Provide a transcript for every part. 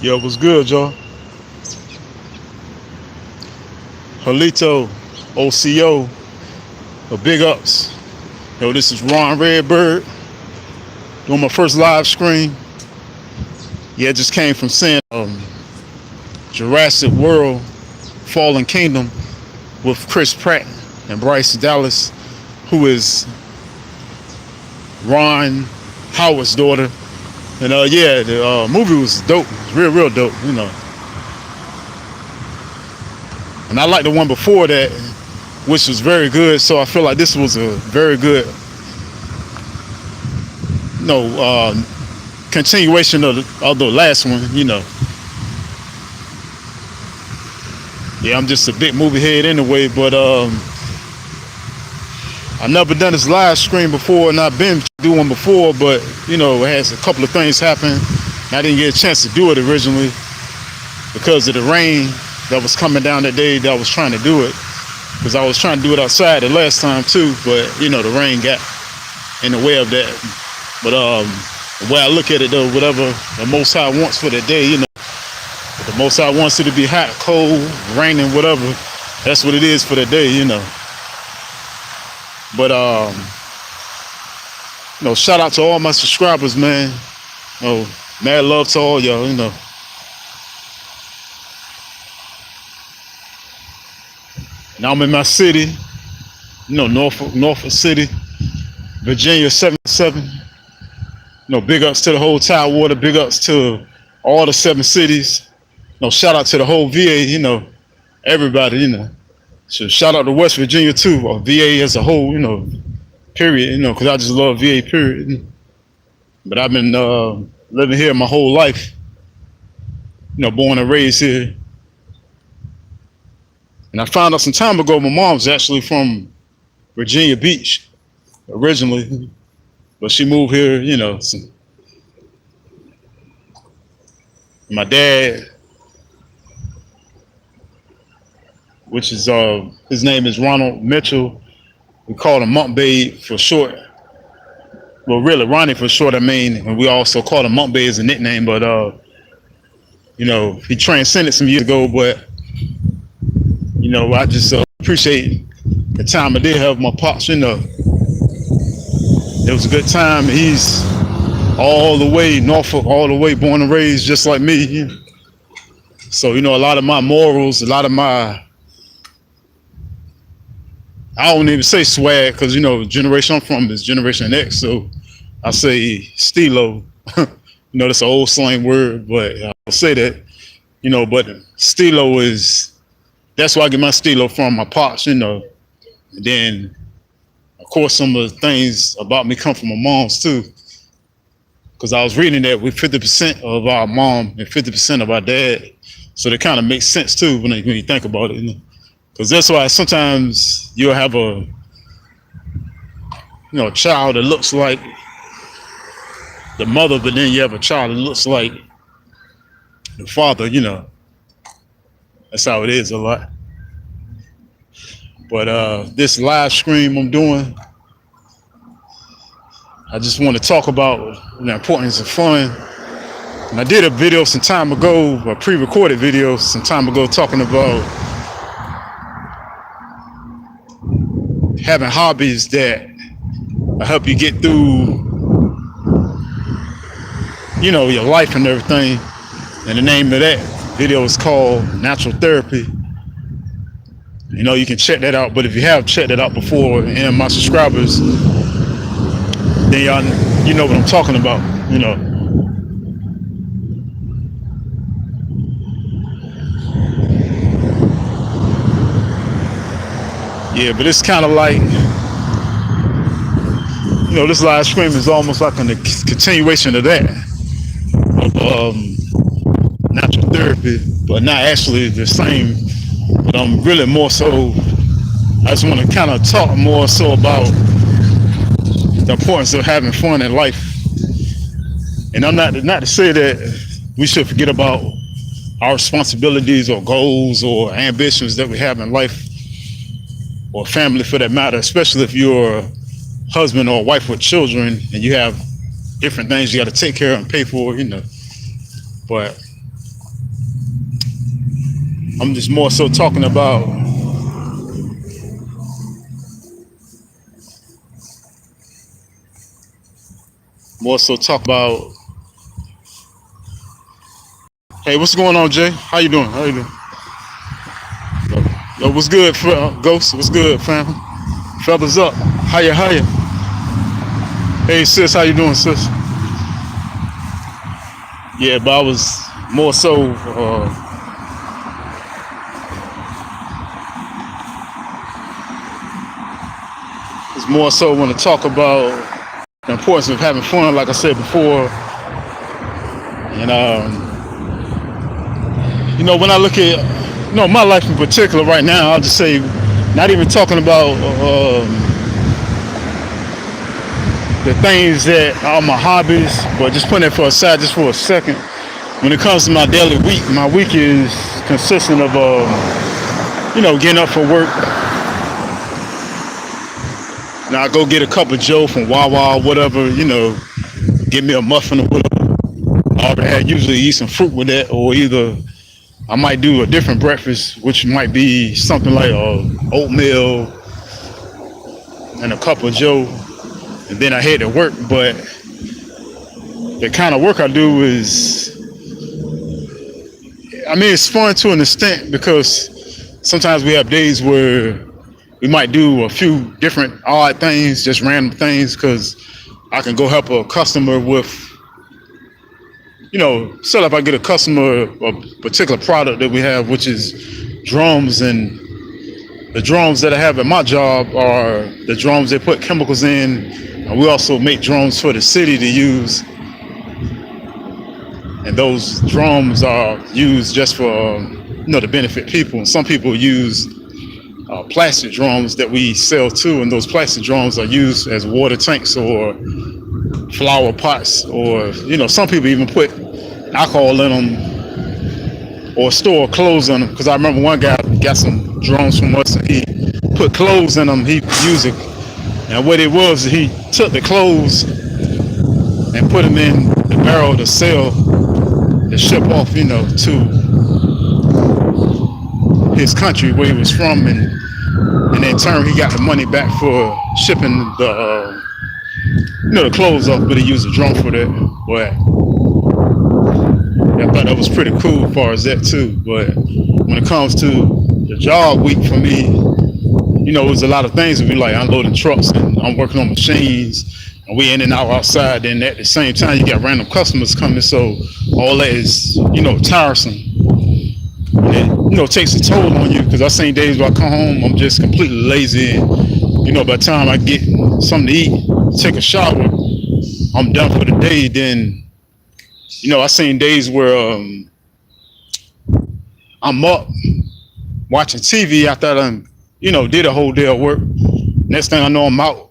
Yo, what's good, y'all? Halito, OCO, big ups. Yo, this is Ron Redbird doing my first live stream. Yeah, just came from seeing Jurassic World Fallen Kingdom with Chris Pratt and Bryce Dallas, who is Ron Howard's daughter. And yeah, the movie was dope. It was real dope, you know. And I like the one before that, which was very good. So I feel like this was a very good, continuation of the last one, you know. Yeah, I'm just a big movie head anyway, but I never done this live stream before, and I've been doing before, but you know, it has a couple of things happen. I didn't get a chance to do it originally because of the rain that was coming down that day that I was trying to do it. Because I was trying to do it outside the last time too, but you know, the rain got in the way of that. But the way I look at it though, whatever the Most High wants for the day, you know, if the Most High wants it to be hot, cold, raining, whatever, that's what it is for the day, you know. But you know, shout out to all my subscribers, man. You know, mad love to all y'all, you know. Now I'm in my city, you know, Norfolk City, Virginia 77. You know, big ups to the whole Tidewater, big ups to all the 7 cities. You know, shout out to the whole VA, you know, everybody, you know. So shout out to West Virginia too, or VA as a whole, you know, period, you know, because I just love VA, period. But I've been living here my whole life, you know, born and raised here. And I found out some time ago my mom's actually from Virginia Beach originally, but she moved here, you know. My dad, which is his name is Ronald Mitchell. We call him Monk Babe for short. Well, really, Ronnie for short, I mean, and we also call him Monk Babe as a nickname, but you know, he transcended some years ago, but you know, I just appreciate the time I did have with my pops, you know. It was a good time. He's all the way Norfolk, all the way born and raised just like me. You know? So, you know, a lot of my morals, a lot of my, I don't even say swag because, you know, the generation I'm from is Generation X. So I say stilo. You know, that's an old slang word, but I'll say that, you know, but stilo is, that's where I get my stilo from, my pops, you know. And then, of course, some of the things about me come from my mom's too. Because I was reading that we're 50% of our mom and 50% of our dad. So that kind of makes sense too when you think about it. You know? Because that's why sometimes you'll have a, you know, a child that looks like the mother, but then you have a child that looks like the father, you know. That's how it is a lot. But this live stream I'm doing, I just want to talk about the importance of fun. And I did a video some time ago, a pre-recorded video some time ago, talking about having hobbies that help you get through, you know, your life and everything. And the name of that video is called Natural Therapy. You know, you can check that out. But if you have checked it out before, and my subscribers, then y'all, you know what I'm talking about, you know. Yeah, but it's kind of like, you know, this live stream is almost like a continuation of that, natural therapy, but not actually the same. But I'm really more so, I just want to kind of talk more so about the importance of having fun in life. And I'm not to say that we should forget about our responsibilities or goals or ambitions that we have in life, or family for that matter, especially if you're a husband or a wife with children and you have different things you got to take care of and pay for, you know. But I'm just more so talking about about. Hey, what's going on, Jay? How you doing? How you doing? Yo, what's good, Ghost? What's good, fam? Feathers up. Hiya, hiya. Hey, sis, how you doing, sis? Yeah, but I was more so. It's more so want to talk about the importance of having fun, like I said before. And when I look at my life in particular right now, I'll just say, not even talking about the things that are my hobbies, but just putting it for aside just for a second. When it comes to my daily week, my week is consistent of getting up for work. Now I go get a cup of Joe from Wawa or whatever, get me a muffin or whatever. I usually eat some fruit with that, or either I might do a different breakfast, which might be something like oatmeal and a cup of Joe, and then I head to work. But the kind of work I do is, it's fun to an extent, because sometimes we have days where we might do a few different odd things, just random things, because I can go help a customer with, set up, I get a customer a particular product that we have, which is drums. And the drums that I have at my job are the drums they put chemicals in. And we also make drums for the city to use. And those drums are used just for, to benefit people. And some people use plastic drums that we sell too, and those plastic drums are used as water tanks or flower pots, or some people even put alcohol in them or store clothes in them. Because I remember one guy got some drums from us, and he put clothes in them. He used it, and what it was, he took the clothes and put them in the barrel to sell, to ship off, to his country where he was from, and in turn he got the money back for shipping the the clothes off, but he used a drum for that. But I thought that was pretty cool as far as that too. But when it comes to the job week for me, it was a lot of things. We like unloading trucks, and I'm working on machines, and we in and out outside. And at the same time, you got random customers coming, so all that is tiresome. And it takes a toll on you, because I've seen days where I come home, I'm just completely lazy, and by the time I get something to eat, take a shower, I'm done for the day. Then I've seen days where I'm up watching TV after I did a whole day of work. Next thing I know, I'm out.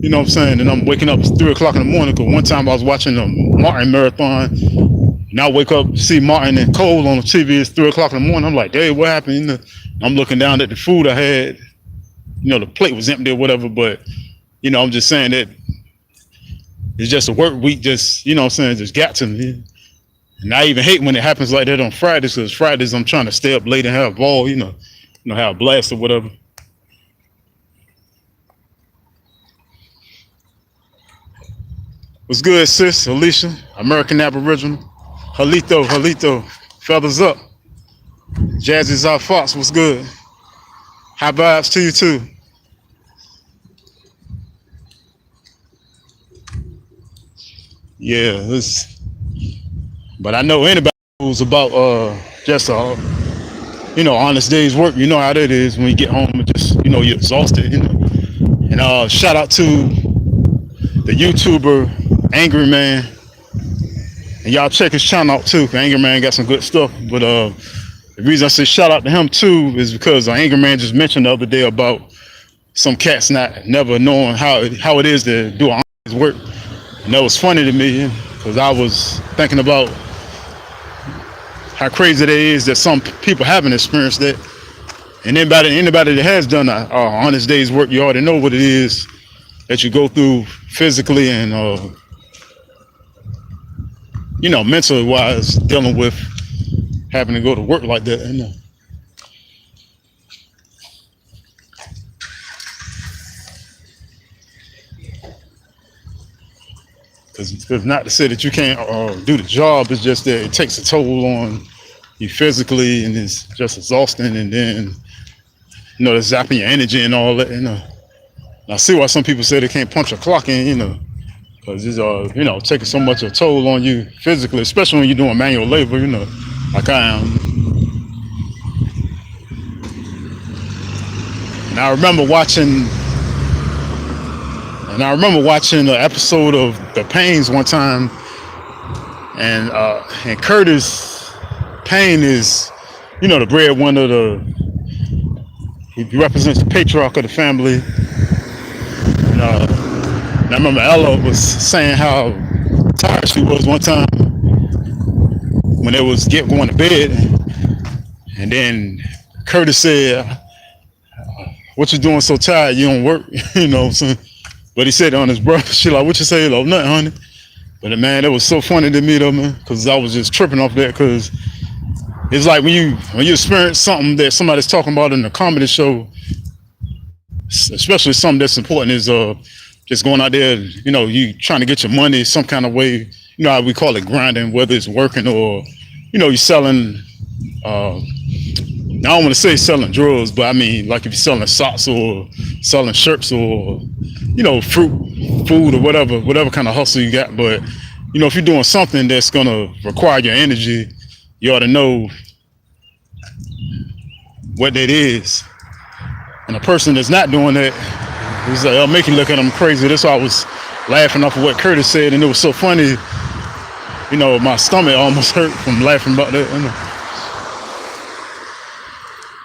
You know what I'm saying? And I'm waking up at 3 o'clock in the morning, because one time I was watching a Martin marathon. And I wake up, see Martin and Cole on the TV. It's 3 o'clock in the morning. I'm like, hey, what happened? I'm looking down at the food I had. The plate was empty or whatever. But, I'm just saying that it's just a work week. Just, just got to me. And I even hate when it happens like that on Fridays, because Fridays I'm trying to stay up late and have a ball, have a blast or whatever. What's good, sis? Alicia, American Aboriginal. Halito, feathers up. Jazzy's out Fox, what's good? High vibes to you too. Yeah, but I know anybody who's about just honest day's work. You know how that is when you get home and just you're exhausted. And shout out to the YouTuber Angry Man. And y'all check his channel out too, 'cause Angry Man got some good stuff. But the reason I say shout out to him too is because Angry Man just mentioned the other day about some cats never knowing how it is to do honest work. And that was funny to me, because I was thinking about how crazy that is that some people haven't experienced that. And anybody that has done a honest day's work, you already know what it is that you go through physically and mentally wise, dealing with having to go to work like that. Because not to say that you can't do the job, it's just that it takes a toll on you physically, and it's just exhausting. And then they're zapping your energy and all that. And I see why some people say they can't punch a clock in. Because it's taking so much a toll on you physically, especially when you're doing manual labor. Like I am. And I remember watching an episode of The Pains one time, and Curtis Payne is, the breadwinner. He represents the patriarch of the family. And I remember Ella was saying how tired she was one time when they was going to bed, and then Curtis said, "What you doing so tired? You don't work?" What I'm saying? But he said on his brother, she like, "What you say?" Like, "Nothing, honey." But man, it was so funny to me though, man, because I was just tripping off that, because it's like when you experience something that somebody's talking about in a comedy show, especially something that's important, is just going out there, you trying to get your money some kind of way, how we call it grinding, whether it's working or, you're selling, I don't want to say selling drugs, but I mean, like if you're selling socks or selling shirts or, fruit, food or whatever kind of hustle you got. But, if you're doing something that's going to require your energy, you ought to know what that is. And a person that's not doing that, it's like, I'll make you look at them crazy. That's why I was laughing off of what Curtis said. And it was so funny, my stomach almost hurt from laughing about that.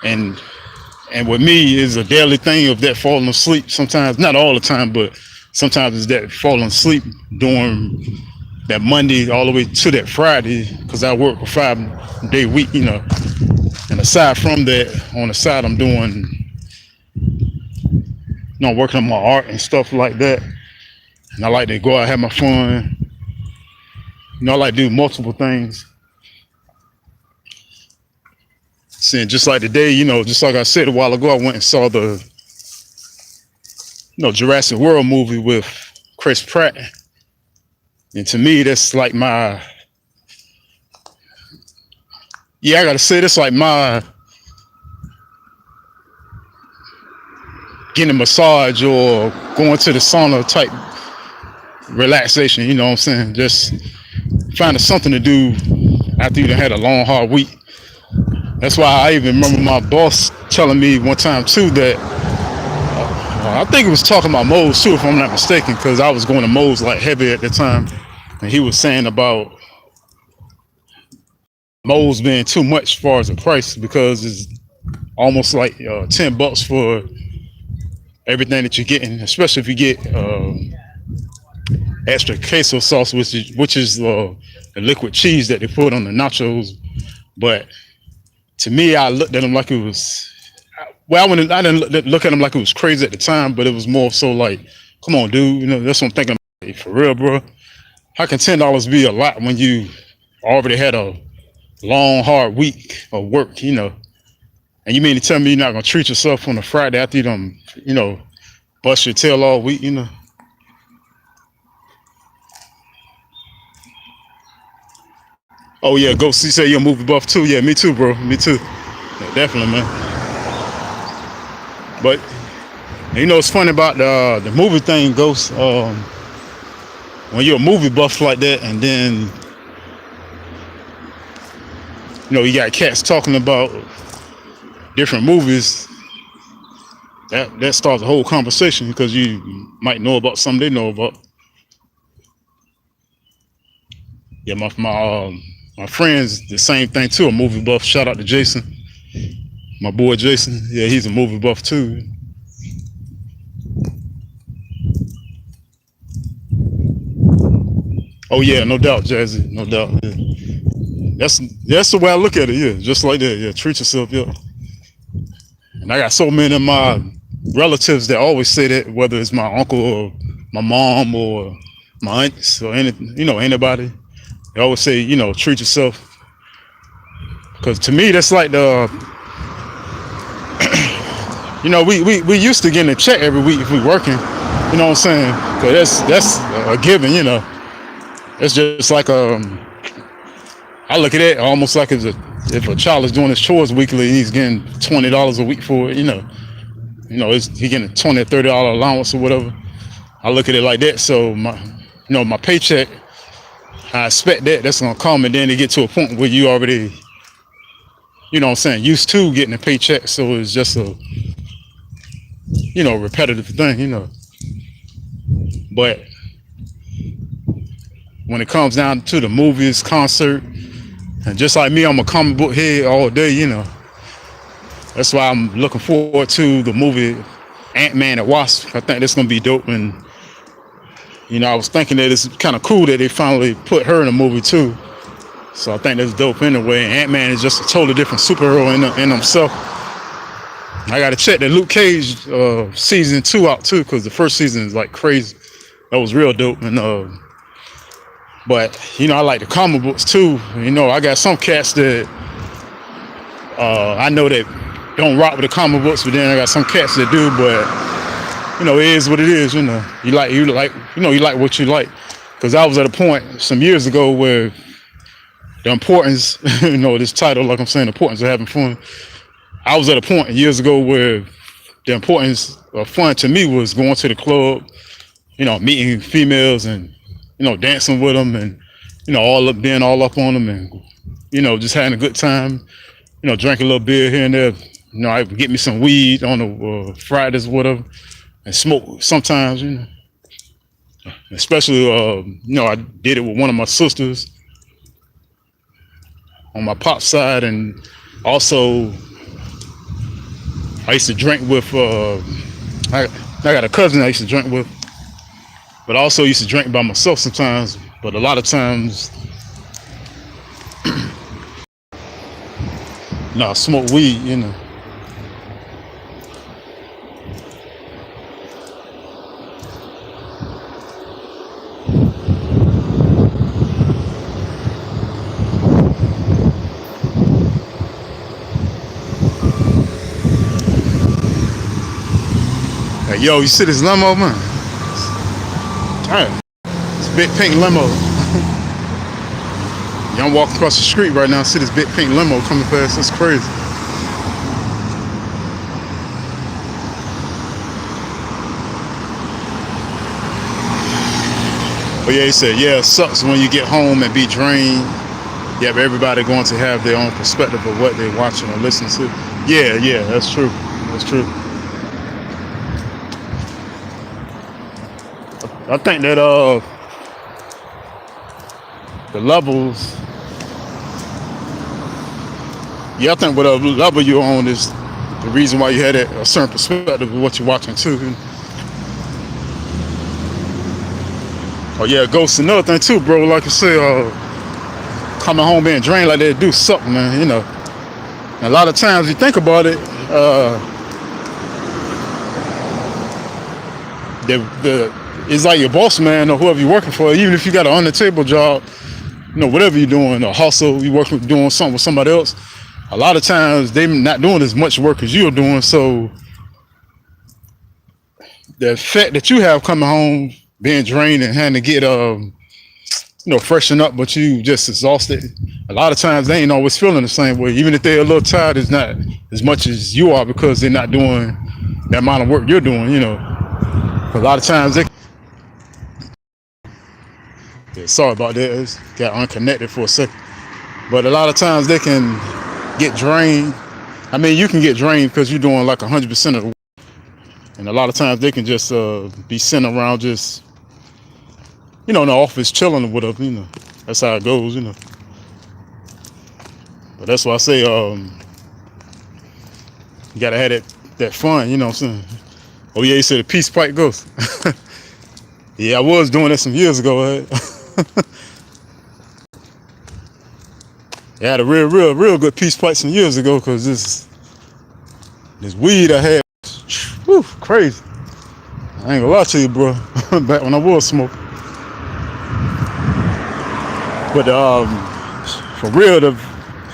And with me is a daily thing of that falling asleep sometimes, not all the time, but sometimes it's that falling asleep during that Monday all the way to that Friday, because I work a 5-day week, and aside from that, on the side I'm doing, working on my art and stuff like that. And I like to go out and have my fun. I like to do multiple things. Saying just like today, just like I said a while ago, I went and saw the, Jurassic World movie with Chris Pratt. And to me, that's like I gotta say, that's like my getting a massage or going to the sauna type relaxation, you know what I'm saying? Just finding something to do after you done had a long, hard week. That's why I even remember my boss telling me one time too that I think it was talking about Moe's too, if I'm not mistaken, because I was going to Moe's like heavy at the time, and he was saying about Moe's being too much as far as the price, because it's almost like $10 for everything that you're getting, especially if you get extra queso sauce, which is the liquid cheese that they put on the nachos. But to me, I looked at them like it was, I didn't look at them like it was crazy at the time, but it was more so like, come on, dude, that's what I'm thinking. Like, for real, bro. How can $10 be a lot when you already had a long, hard week of work, And you mean to tell me you're not gonna treat yourself on a Friday after you done, bust your tail all week, Oh yeah, Ghost, you say you're a movie buff too? Yeah, me too, bro. Me too. Yeah, definitely, man. But it's funny about the movie thing, Ghost. When you're a movie buff like that, and then you got cats talking about different movies, that starts a whole conversation, because you might know about something they know about. Yeah, my friend's the same thing too, a movie buff. Shout out to Jason, my boy Jason. Yeah, he's a movie buff too. Oh yeah, no doubt, Jazzy, no doubt. Yeah. That's the way I look at it. Yeah, just like that. Yeah, treat yourself. Yeah. And I got so many of my relatives that always say that, whether it's my uncle or my mom or my aunts or anybody. They always say, treat yourself. Cause to me, that's like the, we used to getting a check every week if we working. You know what I'm saying? Cause that's a given. It's just like I look at it almost like if a child is doing his chores weekly, and he's getting $20 a week for it. He getting a $20 or $30 allowance or whatever. I look at it like that. So my paycheck, I expect that's gonna come, and then it get to a point where you already, used to getting a paycheck. So it's just a, repetitive thing. But when it comes down to the movies, concert, and just like me, I'm a comic book head all day. That's why I'm looking forward to the movie Ant-Man and Wasp. I think that's gonna be dope. And I was thinking that it's kind of cool that they finally put her in a movie too. So I think that's dope anyway. And Ant-Man is just a totally different superhero in himself. I gotta check that Luke Cage season 2 out too, because the first season is like crazy. That was real dope. And but I like the comic books too. I got some cats that I know that don't rock with the comic books, but then I got some cats that do. But it is what it is. You like what you like. Because I was at a point some years ago where the importance, this title, like I'm saying, the importance of having fun. I was at a point years ago where the importance of fun to me was going to the club, meeting females and, dancing with them and, being all up on them and, just having a good time, drinking a little beer here and there. I would get me some weed on the Fridays or whatever and smoke sometimes, Especially, I did it with one of my sisters on my pop side, and also I used to drink with, I got a cousin I used to drink with, but I also used to drink by myself sometimes, but a lot of times, I smoke weed, Hey, yo, you see this limo, man? Damn, it's a big pink limo. I'm walking across the street right now, see this big pink limo coming past. That's crazy. But yeah, he said, it sucks when you get home and be drained. Yeah, but everybody going to have their own perspective of what they're watching or listening to. Yeah, that's true. That's true. I think that the levels, I think whatever level you're on is the reason why you had a certain perspective of what you're watching too. Oh yeah, ghosts, another thing too, bro. Like I say, coming home being drained like that, do something, man. And a lot of times you think about it, it's like your boss man or whoever you're working for, even if you got an on the table job, whatever you're doing, a hustle, you working doing something with somebody else. A lot of times they not doing as much work as you're doing, so the effect that you have coming home, being drained and having to get freshen up, but you just exhausted. A lot of times they ain't always feeling the same way, even if they're a little tired. It's not as much as you are because they're not doing the amount of work you're doing. A lot of times they. Yeah, sorry about that. It's got unconnected for a second. But a lot of times they can get drained. I mean, you can get drained because you're doing like 100% of the work. And a lot of times they can just be sitting around just, in the office chilling or whatever, That's how it goes, But that's why I say you got to have that fun, you know what I'm saying? Oh, yeah, you said the peace pipe ghost. Yeah, I was doing that some years ago, right? I had a real good peace pipe some years ago because this weed I had, whew, crazy. I ain't gonna lie to you, bro. Back when I was smoking. But for real,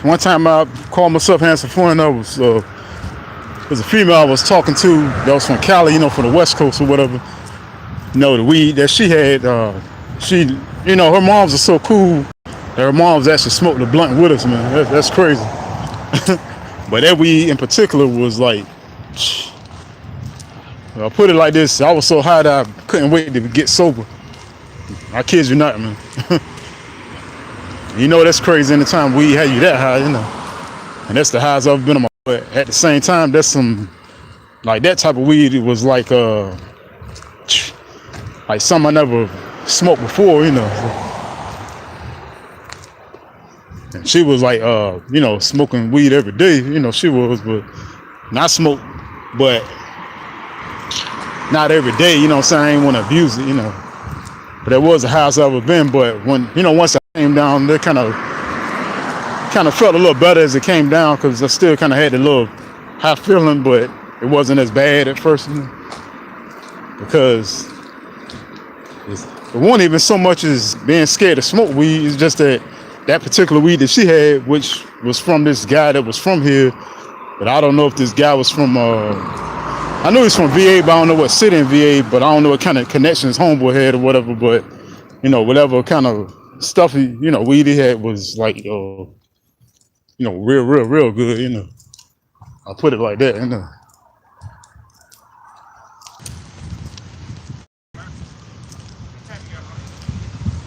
one time I called myself having some fun. I was there's a female I was talking to that was from Cali, you know, from the West Coast or whatever. You know, the weed that she had, she, you know, her moms are so cool that her moms actually smoked the blunt with us, man. That's crazy. But that weed in particular was like, I'll put it like this, I was so high that I couldn't wait to get sober. I kid you not, man. You know, that's crazy. Anytime weed had you that high, you know. And that's the highest I've been on my, but at the same time, that's some, like that type of weed, it was like something I never smoked before, you know. And she was like, you know, smoking weed every day, you know, she was, but not smoke, but not every day, you know what I'm saying? I ain't want to abuse it, you know. But that was the highest I've ever been. But when, you know, once I came down, they kind of felt a little better as it came down, because I still kind of had a little high feeling, but it wasn't as bad at first, you know, because it wasn't even so much as being scared to smoke weed. It's just that particular weed that she had, which was from this guy that was from here, but I don't know if this guy was from, I know he's from VA, but I don't know what city in VA, but I don't know what kind of connections homeboy had or whatever, but, you know, whatever kind of stuff, you know, weed he had was like, you know, real good, you know. I'll put it like that, you know.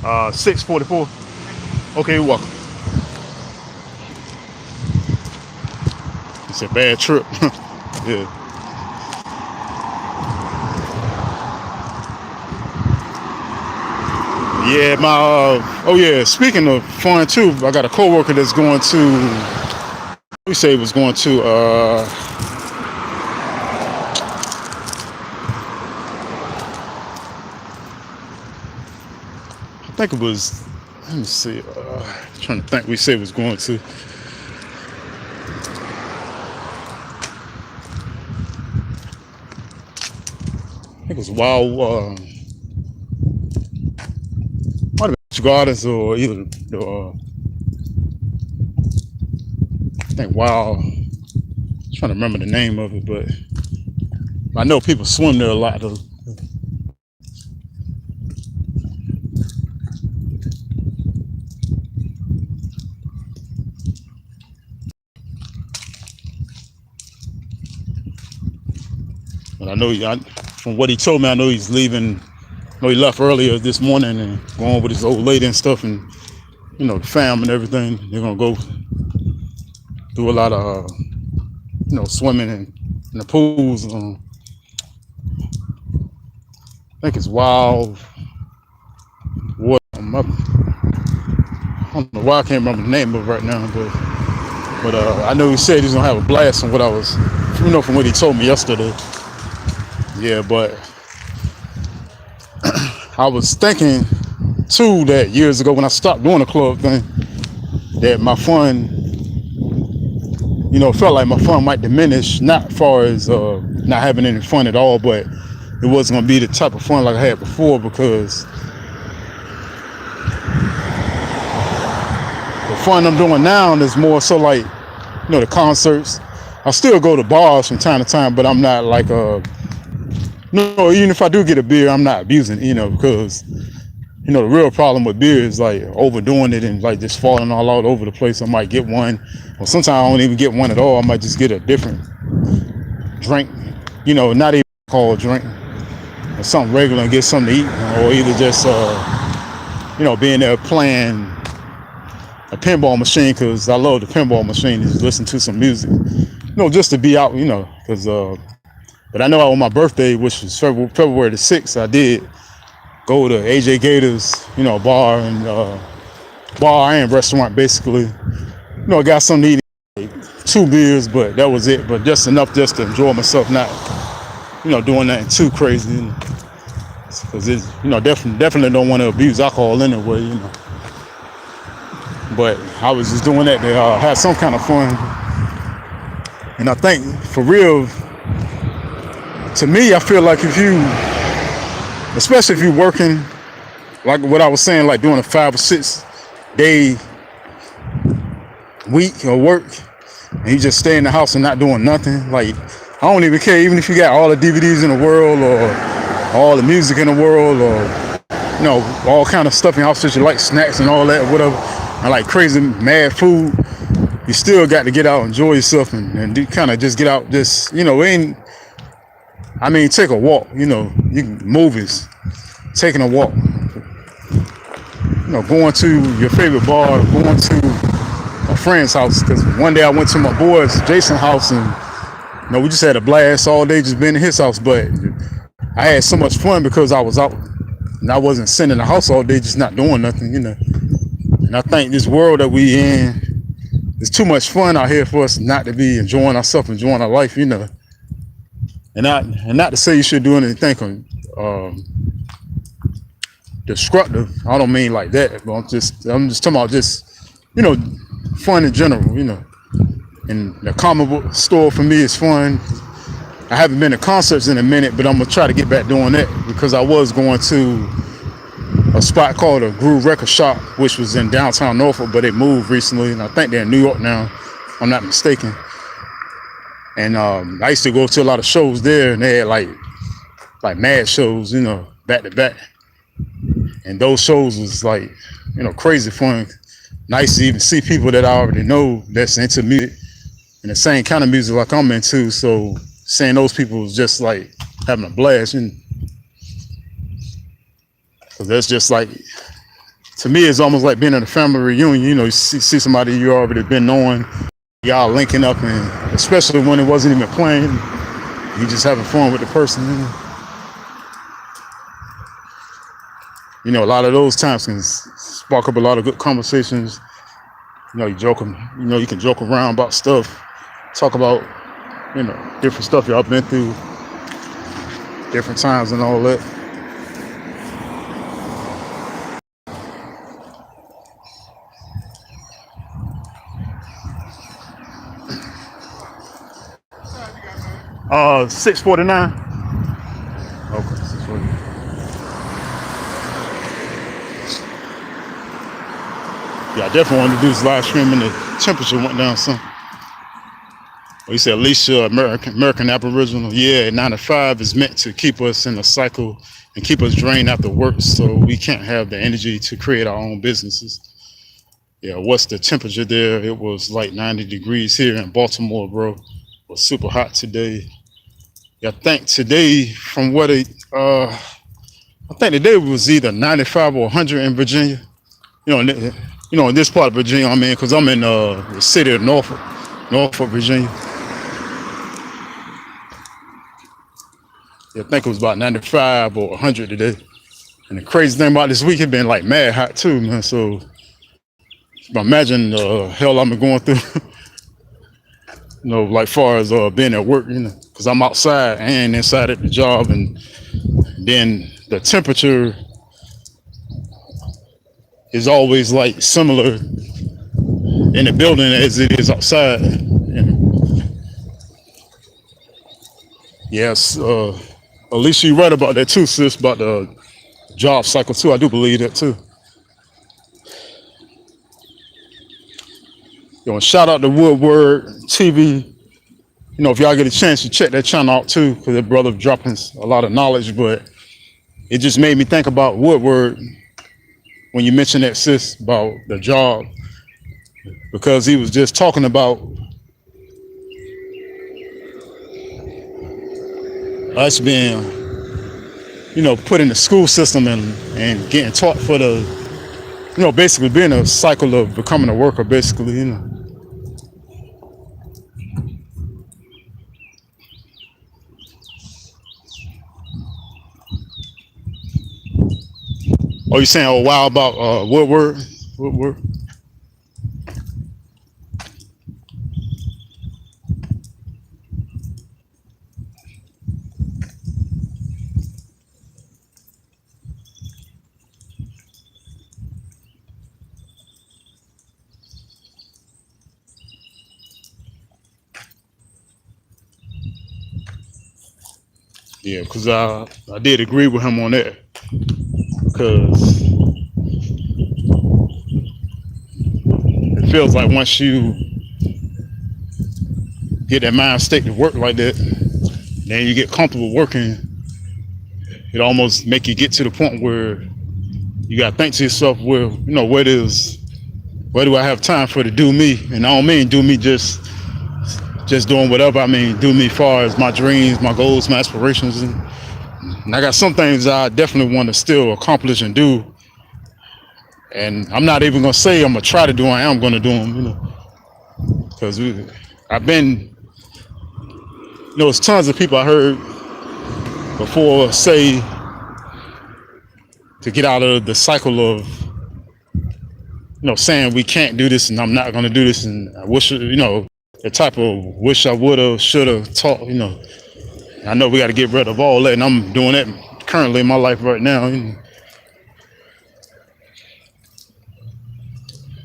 6:44. Okay, you're welcome. It's a bad trip. Yeah. Yeah, oh yeah, speaking of fun too, I got a coworker that's going to, we say was going to, I think it was, let me see, trying to think, we said was going to. I think it was Wild, might have been Gardens or either, I think Wild, I'm trying to remember the name of it, but I know people swim there a lot though. But I know, from what he told me, I know he's leaving. I know he left earlier this morning and going with his old lady and stuff, and you know, the fam and everything. They're gonna go do a lot of, you know, swimming in the pools. I think it's Wild Water. I don't know why I can't remember the name of it right now, but I know he said he's gonna have a blast from what I was, you know, from what he told me yesterday. Yeah, but I was thinking too that years ago when I stopped doing the club thing, that my fun, you know, felt like my fun might diminish, not as far as not having any fun at all, but it wasn't gonna be the type of fun like I had before, because the fun I'm doing now is more so like, you know, the concerts. I still go to bars from time to time, but I'm not like no, even if I do get a beer, I'm not abusing it, you know, because, you know, the real problem with beer is like overdoing it and like just falling all out over the place. I might get one, or sometimes I don't even get one at all. I might just get a different drink, you know, not even alcohol drink, or something regular and get something to eat, or either just, you know, being there playing a pinball machine, because I love the pinball machine, just listen to some music, you know, just to be out, you know, because, but I know on my birthday, which was February the 6th, I did go to AJ Gators, you know, bar and restaurant basically. You know, I got something to eat, like 2 beers, but that was it. But just enough just to enjoy myself, not, you know, doing nothing too crazy. Because it's, you know, definitely don't want to abuse alcohol anyway, you know. But I was just doing that to have some kind of fun. And I think for real, to me, I feel like if you, especially if you're working, like what I was saying, like doing a 5 or 6 day week or work, and you just stay in the house and not doing nothing. Like, I don't even care, even if you got all the DVDs in the world or all the music in the world or all kind of stuff in your house that you like, snacks and all that, whatever, and like crazy mad food. You still got to get out, enjoy yourself, and kind of just get out. Just take a walk. Movies, taking a walk. Going to your favorite bar, going to a friend's house. Because one day I went to my boy's Jason house, and we just had a blast all day, just being in his house. But I had so much fun because I was out and I wasn't sitting in the house all day, just not doing nothing. And I think this world that we in, it's too much fun out here for us not to be enjoying ourselves, enjoying our life. And not to say you should do anything destructive. I don't mean like that, but I'm just talking about just fun in general. And the comic book store for me is fun. I haven't been to concerts in a minute, but I'm gonna try to get back doing that because I was going to a spot called a Groove Record Shop, which was in downtown Norfolk, but it moved recently, and I think they're in New York now, if I'm not mistaken. And I used to go to a lot of shows there, and they had like mad shows, back to back. And those shows was like, crazy fun. Nice to even see people that I already know that's into music and the same kind of music like I'm into. So seeing those people was just like having a blast. So that's just like, to me, it's almost like being at a family reunion. You see somebody you already been knowing, y'all linking up, and especially when it wasn't even playing, you just having fun with the person. A lot of those times can spark up a lot of good conversations. You can joke around about stuff, talk about, different stuff y'all been through, different times and all that. Uh, 6:49. Okay, 6:49. Yeah, I definitely wanted to do this live stream, and the temperature went down some. Well, you said Alicia, American Aboriginal. Yeah, 9 to 5 is meant to keep us in a cycle and keep us drained after work, so we can't have the energy to create our own businesses. Yeah, what's the temperature there? It was like 90 degrees here in Baltimore, bro. It was super hot today. Yeah, I think today, from what I think today was either 95 or 100 in Virginia. In this part of Virginia, because I'm in the city of Norfolk, Virginia. Yeah, I think it was about 95 or 100 today. And the crazy thing about this week, it's been like mad hot too, man. So imagine the hell I've been going through, like far as being at work, because I'm outside and inside at the job, and then the temperature is always like similar in the building as it is outside. And yes, at least you're right about that too, sis, about the job cycle too. I do believe that too. Shout out to Woodward TV. If y'all get a chance to check that channel out too, because that brother dropping a lot of knowledge, but it just made me think about Woodward when you mentioned that, sis, about the job, because he was just talking about us being, put in the school system and getting taught for the, basically being a cycle of becoming a worker, basically, Oh, you saying a while about Woodward? Woodward? Yeah, because I did agree with him on that. Because feels like once you get that mind state to work like that, then you get comfortable working. It almost make you get to the point where you gotta think to yourself, well, where do I have time for to do me? And I don't mean do me just doing whatever. I mean do me as far as my dreams, my goals, my aspirations, and I got some things I definitely want to still accomplish and do. And I'm not even gonna say I'm gonna try to do them. I am gonna do them, because I've been, there's tons of people I heard before say to get out of the cycle of, saying we can't do this and I'm not gonna do this, and I wish, the type of wish I woulda, shoulda, taught, I know we got to get rid of all that, and I'm doing that currently in my life right now.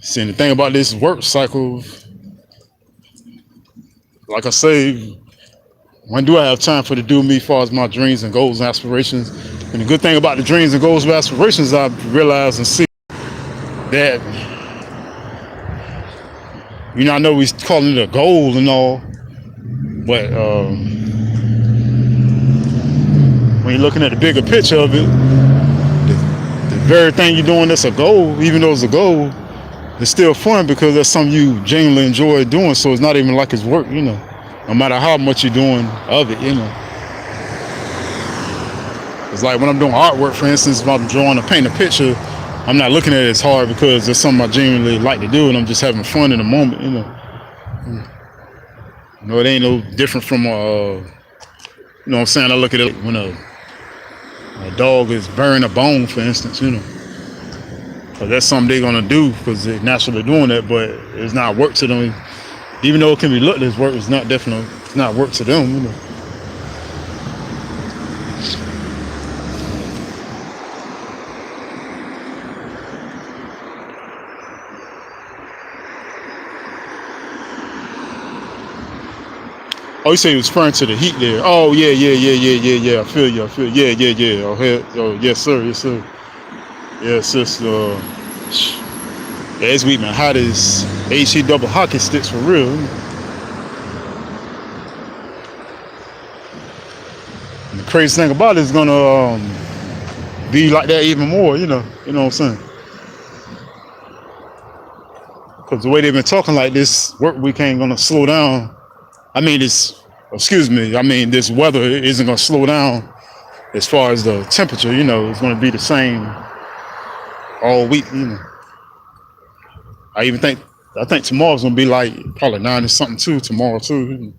See, the thing about this work cycle, like I say, when do I have time for to do me as far as my dreams and goals and aspirations? And the good thing about the dreams and goals and aspirations, I realize and see that, I know we calling it a goal and all, but when you're looking at the bigger picture of it, the very thing you're doing that's a goal, even though it's a goal, it's still fun because that's something you genuinely enjoy doing. So it's not even like it's work, no matter how much you're doing of it, It's like when I'm doing artwork, for instance, if I'm drawing or painting a picture, I'm not looking at it as hard because it's something I genuinely like to do and I'm just having fun in the moment, it ain't no different from, what I'm saying? I look at it when a dog is burying a bone, for instance, Cause that's something they're gonna do because they're naturally doing that, but it's not work to them. Even though it can be looked as work, it's not work to them, Oh, you say he was referring to the heat there. Oh, yeah. I feel you. Yeah. Oh, yes, sir. Yes, it's yeah, it's weak, man. Hot as HE double hockey sticks for real. And the crazy thing about it is gonna be like that even more. You know what I'm saying? Because the way they've been talking like this, work week ain't gonna slow down. I mean, this weather isn't gonna slow down as far as the temperature. It's gonna be the same all week. I think tomorrow's gonna be like probably 90 something too. Tomorrow too.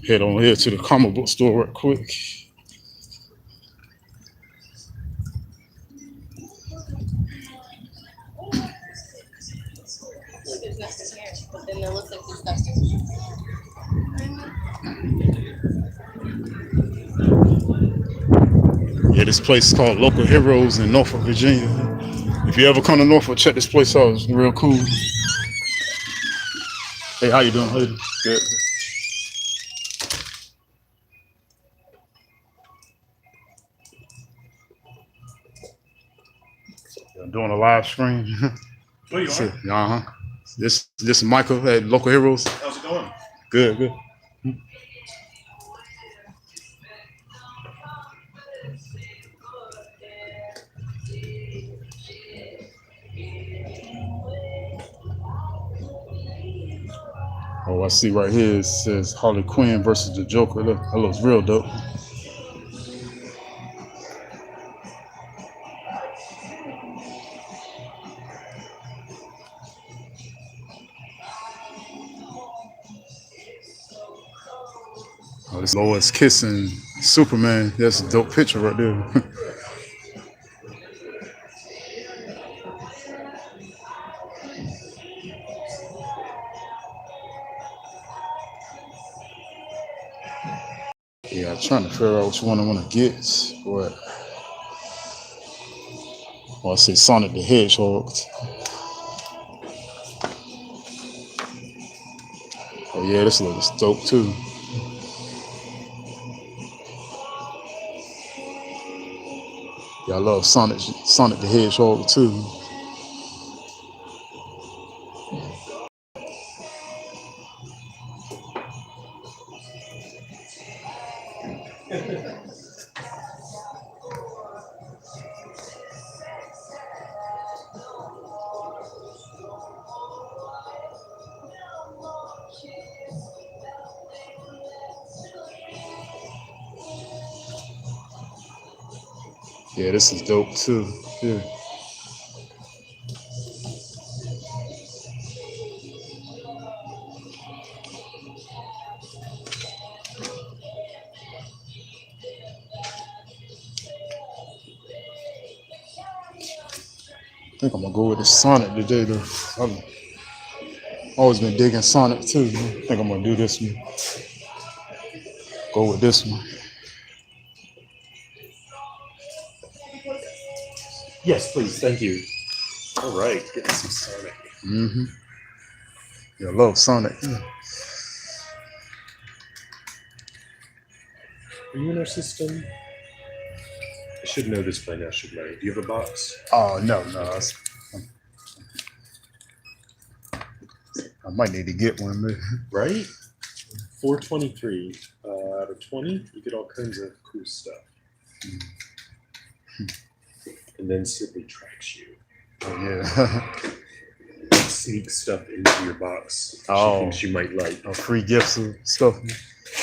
Head on here to the comic book store real quick. Yeah, this place is called Local Heroes in Norfolk, Virginia. If you ever come to Norfolk, check this place out. It's real cool. Hey, how you doing? Hey, good. I'm doing a live stream. Oh, you are? Uh-huh. This is Michael at Local Heroes. How's it going? Good. Oh, I see right here it says Harley Quinn versus the Joker. That looks real dope. Oh, this Lois kissing Superman. That's a dope picture right there. Yeah, I'm trying to figure out which one I want to get. What? Well, I say Sonic the Hedgehog. Oh yeah, this looks dope too. Yeah, I love Sonic the Hedgehog too. Yeah, this is dope too. Yeah. I think I'm gonna go with the Sonic today though. I've always been digging Sonic too. Man. I think I'm gonna do this one. Go with this one. Yes, please. Thank you. All right, getting some Sonic. Mm-hmm. Yeah, I love Sonic. Yeah. Are you in our system? I should know this by now, shouldn't I? Do you have a box? Oh no. I might need to get one. Man. Right? 423 out of 20. You get all kinds of cool stuff. And then Sydney tracks you. Oh, yeah. Sneaks stuff into your box. Oh. She thinks you might like. Free gifts and stuff.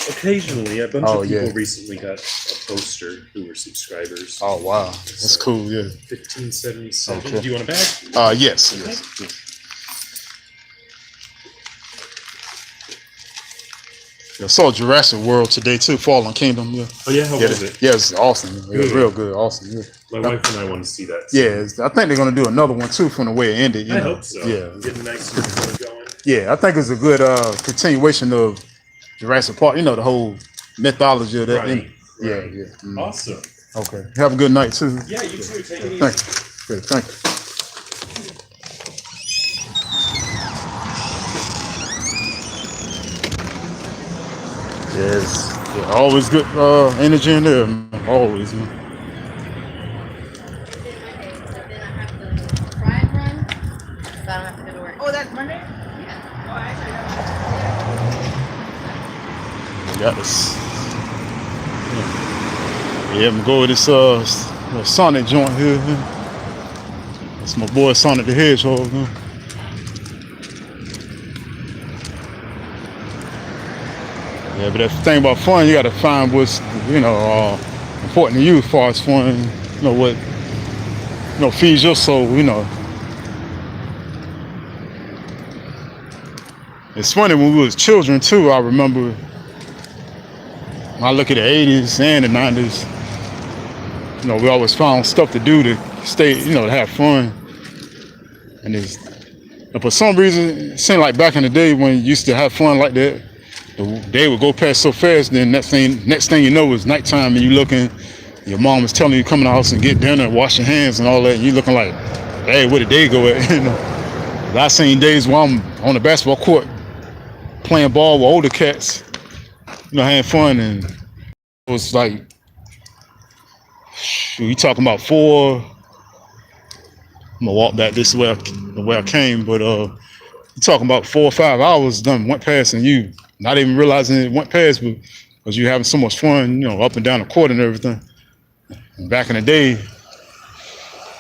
Occasionally, a bunch of people yeah. recently got a poster who were subscribers. Oh wow, that's cool. Yeah. 1577. Okay. Do you want a bag? Yes. I saw Jurassic World today too, Fallen Kingdom. Yeah. Oh yeah, how was it? Yeah, it's awesome. It was real good, awesome. Yeah. My wife and I want to see that. Yeah, I think they're gonna do another one too from the way it ended. You I know? hope so. Yeah. Getting a nice one going. Yeah, I think it's a good continuation of Jurassic Park. You know, the whole mythology of that. Right. Yeah, yeah. Mm. Awesome. Okay. Have a good night too. Yeah, you too. Take it easy. Thank you. Good, thank you. Yes. Yeah, always good energy in there, man. Always, man. Oh, that's Monday? Got this. Yeah, I'm gonna go with this Sonic joint here. That's my boy Sonic the Hedgehog. Man. Yeah, but the thing about fun, you gotta find what's important to you as far as fun. You know what feeds your soul. You know. It's funny when we was children too. I remember when I look at the '80s and the '90s. You know, we always found stuff to do to stay. You know, to have fun. And for some reason, it seemed like back in the day when you used to have fun like that. The day would go past so fast, then next thing you know is nighttime and you looking, your mom is telling you come in the house and get dinner, wash your hands and all that, and you looking like, hey, where did the day go at? You know, I seen days where I'm on the basketball court playing ball with older cats, you know, having fun, and it was like, you talking about I'm gonna walk back this way, the way I came, but you talking about 4 or 5 hours done went past and you not even realizing it went past, but because you having so much fun, you know, up and down the court and everything. And back in the day,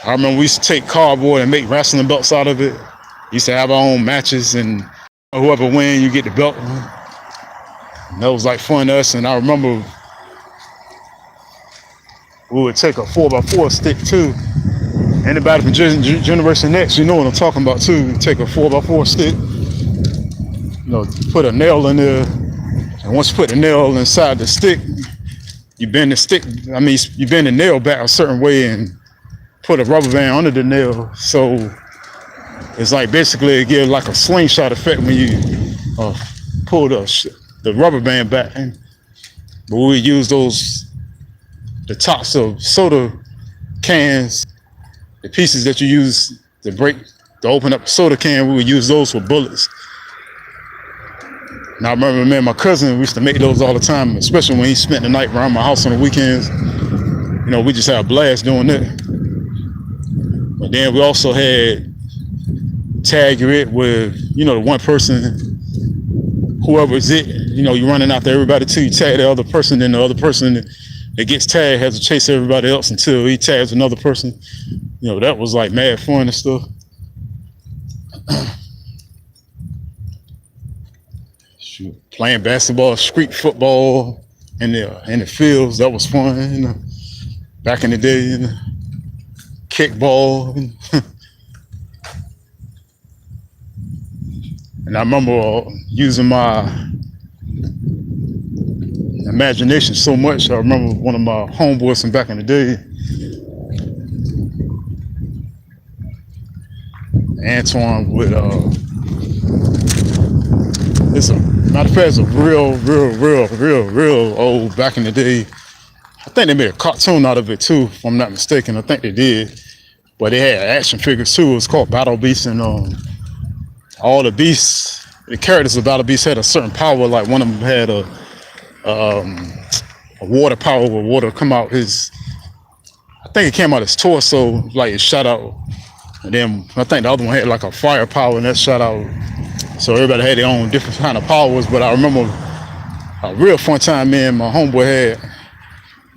I remember we used to take cardboard and make wrestling belts out of it. We used to have our own matches, and whoever win, you get the belt. And that was like fun to us. And I remember we would take a 4x4 stick too. Anybody from Generation X, you know what I'm talking about too. Take a 4x4 stick, you know, put a nail in there, and once you put the nail inside the stick, you bend the nail back a certain way and put a rubber band under the nail. So it's like basically it gives like a slingshot effect when you pull the rubber band back. But we use the tops of soda cans, the pieces that you use to open up a soda can, we would use those for bullets. And I remember me and my cousin, we used to make those all the time, especially when he spent the night around my house on the weekends. You know, we just had a blast doing that. But then we also had tag it with, you know, the one person, whoever's it, you know, you're running after everybody till you tag the other person, then the other person that gets tagged has to chase everybody else until he tags another person. You know, that was like mad fun and stuff. Shoot, playing basketball, street football in the fields, that was fun, you know. Back in the day, you know, kickball. And I remember using my imagination so much. I remember one of my homeboys from back in the day, Antoine, with it's a matter of fact, it's a real old back in the day. I think they made a cartoon out of it too, if I'm not mistaken. I think they did. But they had action figures too. It was called Battle Beast, and all the beasts, the characters of Battle Beast had a certain power. Like one of them had a water power where water come out his, I think it came out his torso, like it shot out. And then I think the other one had like a fire power and that shot out. So everybody had their own different kind of powers. But I remember a real fun time me and my homeboy had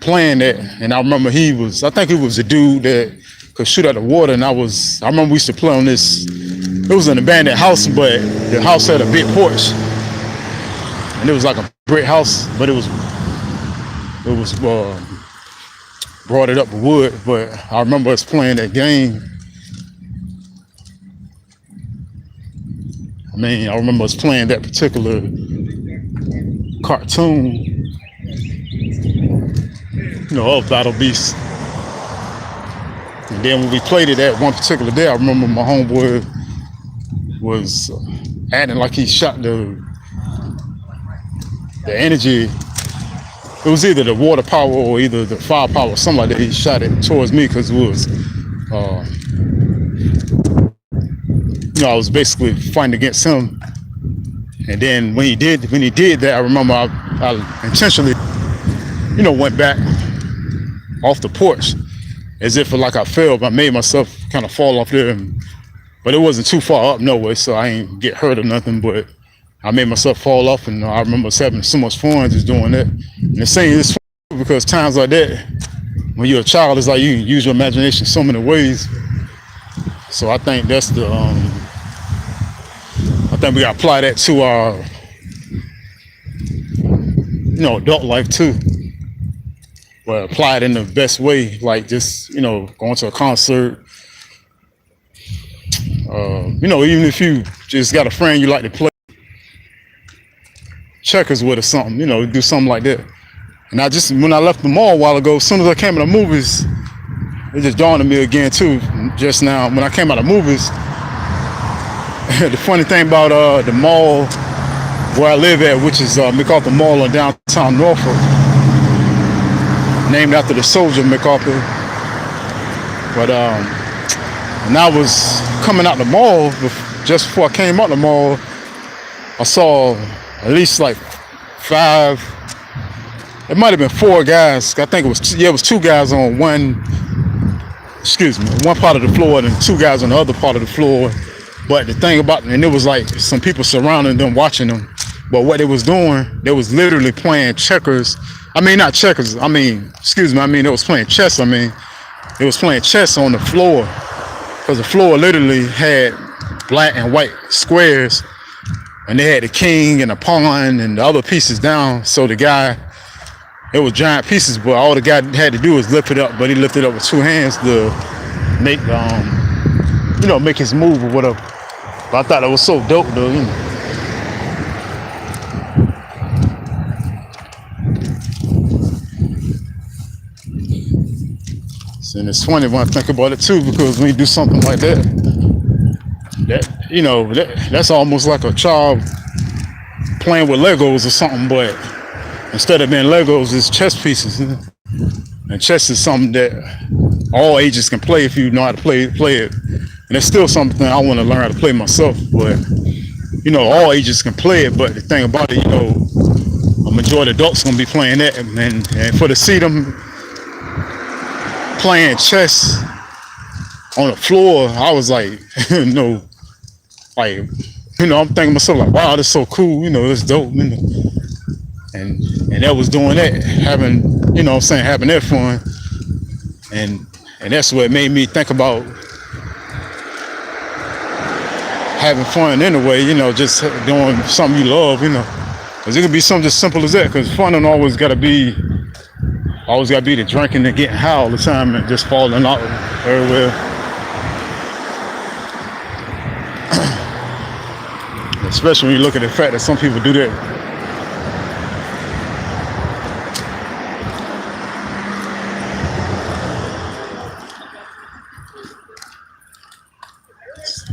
playing that. And I remember I think he was a dude that could shoot out the water. And I remember we used to play on this, it was an abandoned house, but the house had a big porch. And it was like a brick house, but it was brought it up with wood. But I remember us playing that game. I mean, I remember us playing that particular cartoon, you know, of Battle Beast. And then when we played it that one particular day, I remember my homeboy was acting like he shot the energy. It was either the water power or either the fire power or something like that. He shot it towards me because it was, you know, I was basically fighting against him. And then when he did that, I remember I intentionally, you know, went back off the porch as if like I fell. I made myself kind of fall off there, but it wasn't too far up no way, so I ain't get hurt or nothing. But I made myself fall off, and I remember us having so much fun just doing that. And the same is because times like that, when you're a child, it's like you can use your imagination so many ways. So I think that's the, I think we gotta apply that to our, you know, adult life too. But apply it in the best way, like just, you know, going to a concert. You know, even if you just got a friend you like to play checkers with or something, you know, do something like that. And when I left the mall a while ago, as soon as I came to the movies, it just dawned on me again too, just now, when I came out of movies. The funny thing about the mall where I live at, which is MacArthur Mall in downtown Norfolk, named after the soldier MacArthur. But when I was coming out the mall, just before I came out the mall, I saw at least like 5, it might have been 4 guys. I think it was 2 guys on one part of the floor and 2 guys on the other part of the floor. But the thing about it, and it was like some people surrounding them, watching them. But what they was doing, they was literally playing checkers. I mean, not checkers. I mean, they was playing chess. I mean, they was playing chess on the floor, because the floor literally had black and white squares, and they had the king and the pawn and the other pieces down. So the guy, it was giant pieces, but all the guy had to do was lift it up. But he lifted it up with 2 hands to make, you know, make his move or whatever. But I thought it was so dope, though. You know. And it's funny when I think about it too, because when you do something like that, you know, that's almost like a child playing with Legos or something, but instead of being Legos, it's chess pieces. And chess is something that all ages can play if you know how to play it. And it's still something I want to learn how to play myself, but all ages can play it, but the thing about it, a majority of adults gonna be playing that, and for to see them playing chess on the floor, I was like, like, I'm thinking to myself like, wow, that's so cool, it's dope, and that was doing that, having, having that fun, and that's what made me think about having fun anyway, just doing something you love, because it could be something as simple as that, because fun don't always gotta be the drinking and getting high all the time and just falling out everywhere. Especially when you look at the fact that some people do that.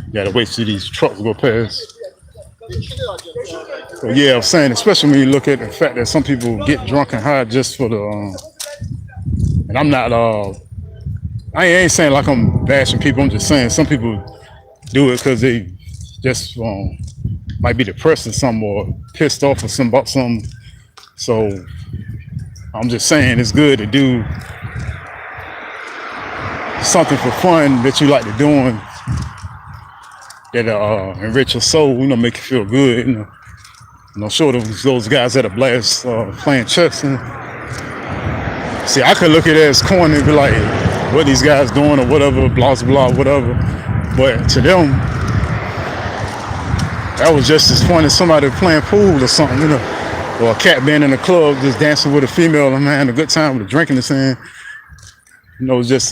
You gotta wait till these trucks go past. So yeah, I'm saying, especially when you look at the fact that some people get drunk and high just for the, and I'm not, I ain't saying like I'm bashing people. I'm just saying some people do it because they just might be depressed or something, or pissed off or something about something. So I'm just saying it's good to do something for fun that you like to do that enrich your soul, make you feel good, show those guys at a blast playing chess. And see, I could look at it as corny and be like, what these guys doing or whatever, blah blah whatever. But to them, that was just as fun as somebody playing pool or something, or a cat being in a club just dancing with a female and having a good time with a drink in his hand. It's just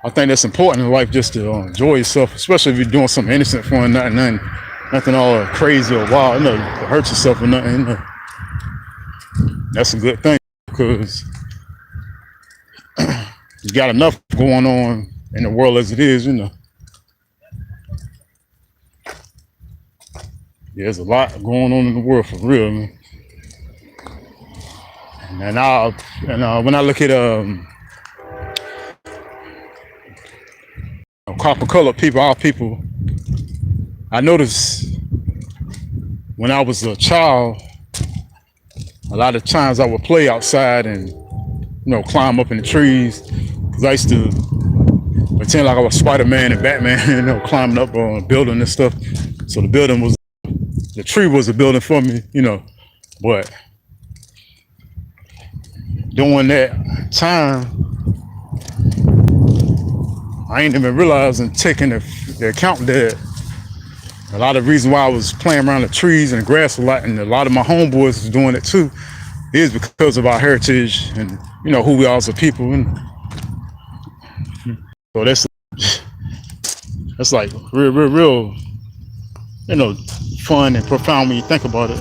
I think that's important in life, just to enjoy yourself, especially if you're doing something innocent, fun, nothing all crazy or wild, to hurt yourself or nothing. That's a good thing, because you got enough going on in the world as it is, There's a lot going on in the world for real, man. And when I look at copper colored people, our people, I noticed when I was a child, a lot of times I would play outside and climb up in the trees, because I used to pretend like I was Spider-Man and Batman, climbing up on a building and stuff. So the tree was a building for me, but during that time, I ain't even realizing, taking the account that a lot of reason why I was playing around the trees and the grass a lot, and a lot of my homeboys was doing it too, is because of our heritage and who we are as a people. And so that's like real, fun and profound when you think about it.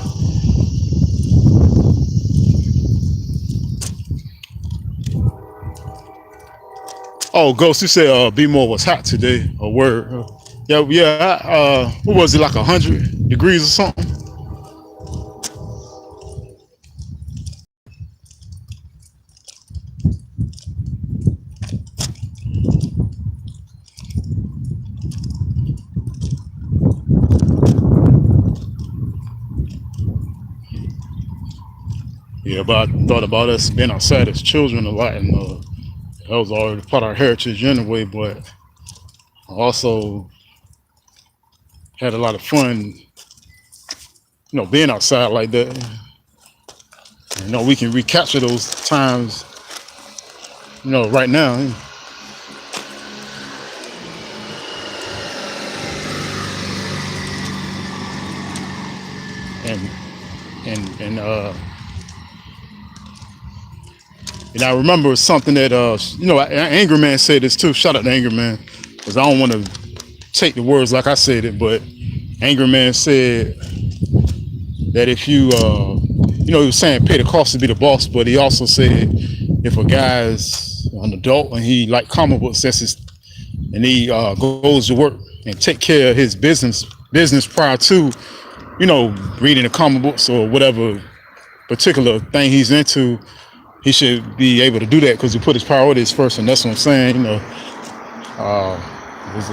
Oh, Ghost, you said B-More was hot today, a word. Yeah. What was it, like 100 degrees or something? Yeah, but I thought about us being outside as children a lot, and that was already part of our heritage anyway, but I also had a lot of fun, being outside like that. We can recapture those times, right now. And I remember something that Angry Man said this too. Shout out to Angry Man, because I don't want to take the words like I said it, but Angry Man said that if you he was saying pay the cost to be the boss, but he also said if a guy's an adult and he like comic books, and he goes to work and take care of his business prior to reading the comic books or whatever particular thing he's into, he should be able to do that because he put his priorities first. And that's what I'm saying.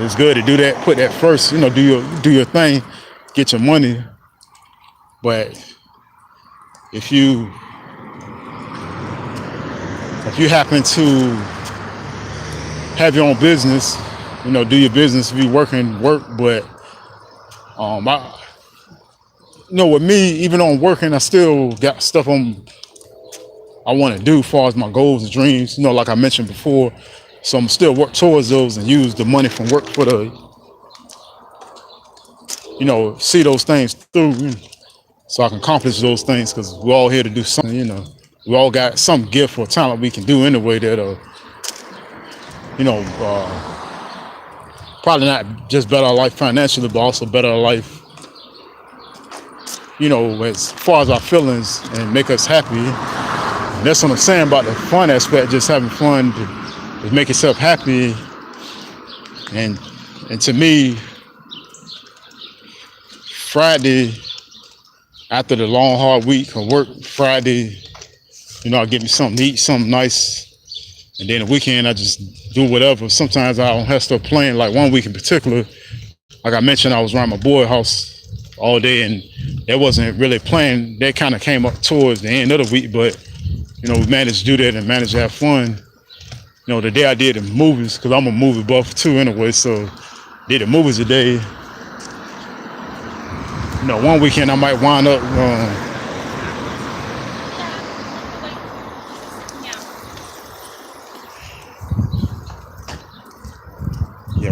It's good to do that. Put that first. Do your thing. get your money. But if you happen to have your own business, do your business, be working, work. But I, with me, even on working, I still got stuff I want to do as far as my goals and dreams. Like I mentioned before. So I'm still work towards those and use the money from work for see those things through, so I can accomplish those things. Because we're all here to do something. We all got some gift or talent we can do anyway that probably not just better our life financially, but also better our life, as far as our feelings and make us happy. And that's what I'm saying about the fun aspect, just having fun to make yourself happy. And to me, Friday, after the long, hard week of work, Friday, I'll get me something to eat, something nice. And then the weekend, I just do whatever. Sometimes I don't have stuff planned. Like one week in particular, like I mentioned, I was around my boy house all day, and that wasn't really planned. That kind of came up towards the end of the week, but, we managed to do that and managed to have fun. The day I did the movies, because I'm a movie buff too anyway, so did the movies today. One weekend I might wind up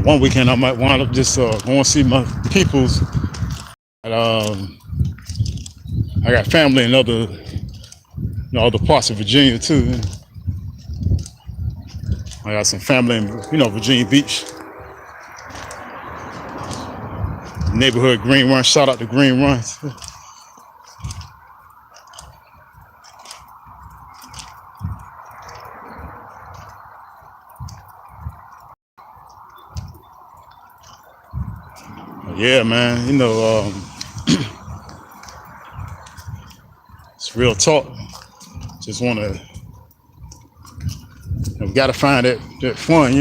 one weekend I might wind up just going to see my peoples. And, I got family in other parts of Virginia too. I got some family in Virginia Beach, neighborhood Green Run. Shout out to Green Run. Yeah, man. It's real talk. Just want to. We got to find that fun.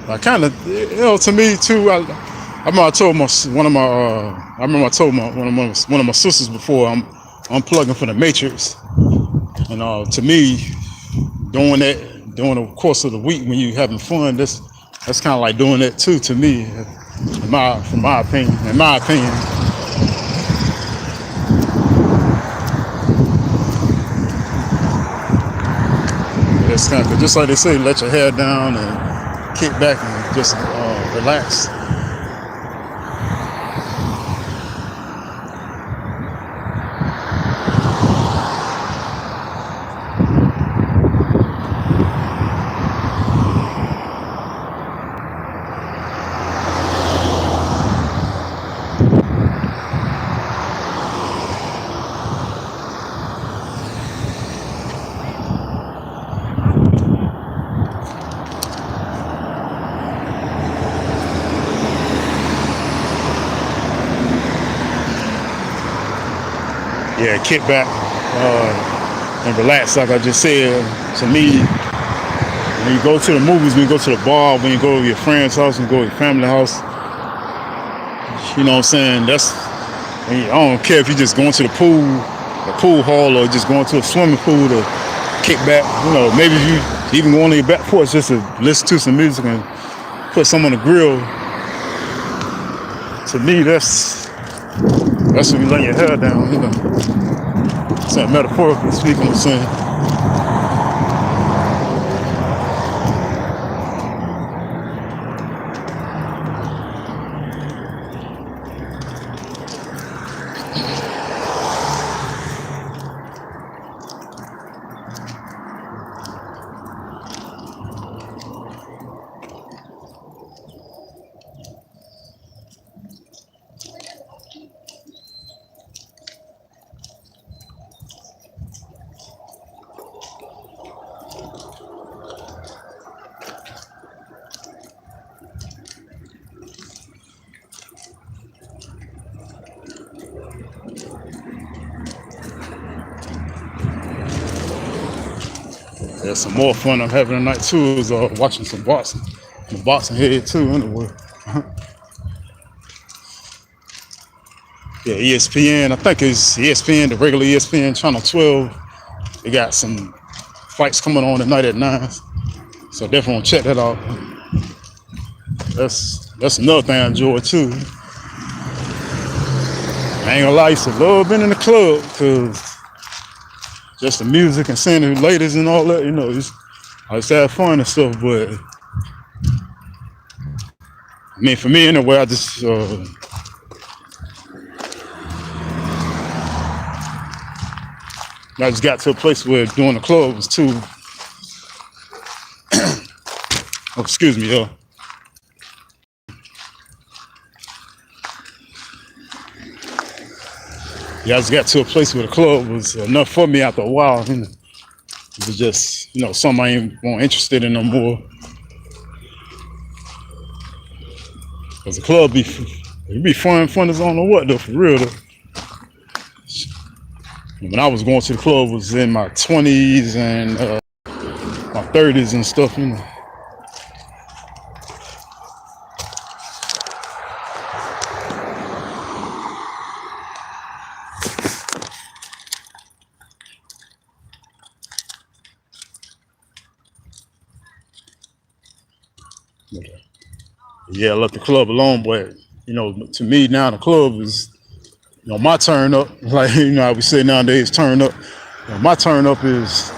I kind of, to me too. I remember I told one of my sisters before, I'm unplugging for the Matrix, and to me, doing the course of the week when you having fun, that's kind of like doing that too. To me, in my opinion. It's kind of just like they say, let your hair down and kick back and just relax. Yeah, kick back and relax. Like I just said, to me, when you go to the movies, when you go to the bar, when you go to your friend's house and go to your family house, you know what I'm saying? I don't care if you're just going to the pool hall, or just going to a swimming pool to kick back. Maybe if you even go on your back porch just to listen to some music and put some on the grill. To me, that's when you lay your hair down, So metaphorically speaking, I'm saying. Yeah, some more fun I'm having tonight too is watching some boxing. I'm a boxing head too, anyway. Yeah, ESPN. I think it's ESPN, the regular ESPN channel 12. They got some fights coming on tonight at 9. So definitely want to check that out. That's another thing I enjoy too. I ain't gonna lie, I used to love being in the club because just the music and seeing the ladies and all that, I just have fun and stuff. But I mean, for me anyway, I just got to a place where doing the club was too. Oh, excuse me, yo. Yeah, I just got to a place where the club was enough for me after a while. It was just, something I ain't more interested in no more. Cause the club it be fun as I don't know what though, for real though. When I was going to the club was in my 20s and my 30s and stuff, Yeah, I left the club alone, but to me now the club is my turn up. Like how we say nowadays, turn up. My turn up is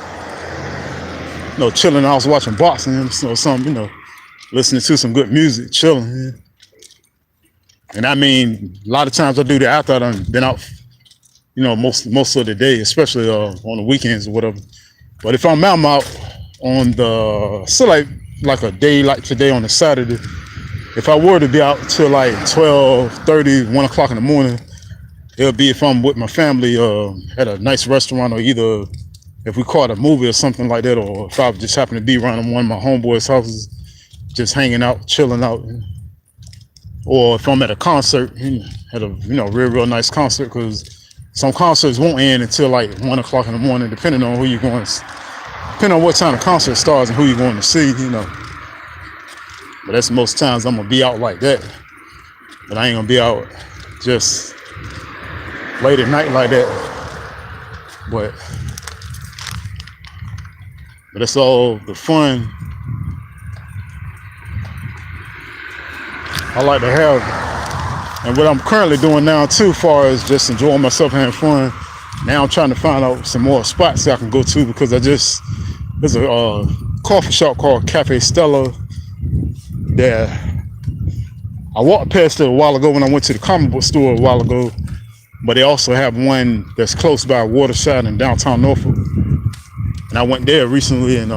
chilling. I was watching boxing or something, listening to some good music, chilling. Yeah. And I mean, a lot of times I do that after I've been out, most of the day, especially on the weekends or whatever. But if I'm out on like a day like today on a Saturday, if I were to be out till like 12:30, 1 o'clock in the morning, it'll be if I'm with my family at a nice restaurant, or either if we caught a movie or something like that, or if I just happen to be around one of my homeboys' houses, just hanging out, chilling out. Or if I'm at a concert, at a real nice concert, because some concerts won't end until like 1 o'clock in the morning, depending on who you're going, depending on what time the concert starts and who you're going to see, But that's most times I'm gonna be out like that. But I ain't gonna be out just late at night like that. But that's all the fun I like to have. And what I'm currently doing now too, far as just enjoying myself, having fun. Now I'm trying to find out some more spots that I can go to, because there's a coffee shop called Cafe Stella that I walked past it a while ago when I went to the comic book store a while ago, but they also have one that's close by Waterside in downtown Norfolk. And I went there recently, and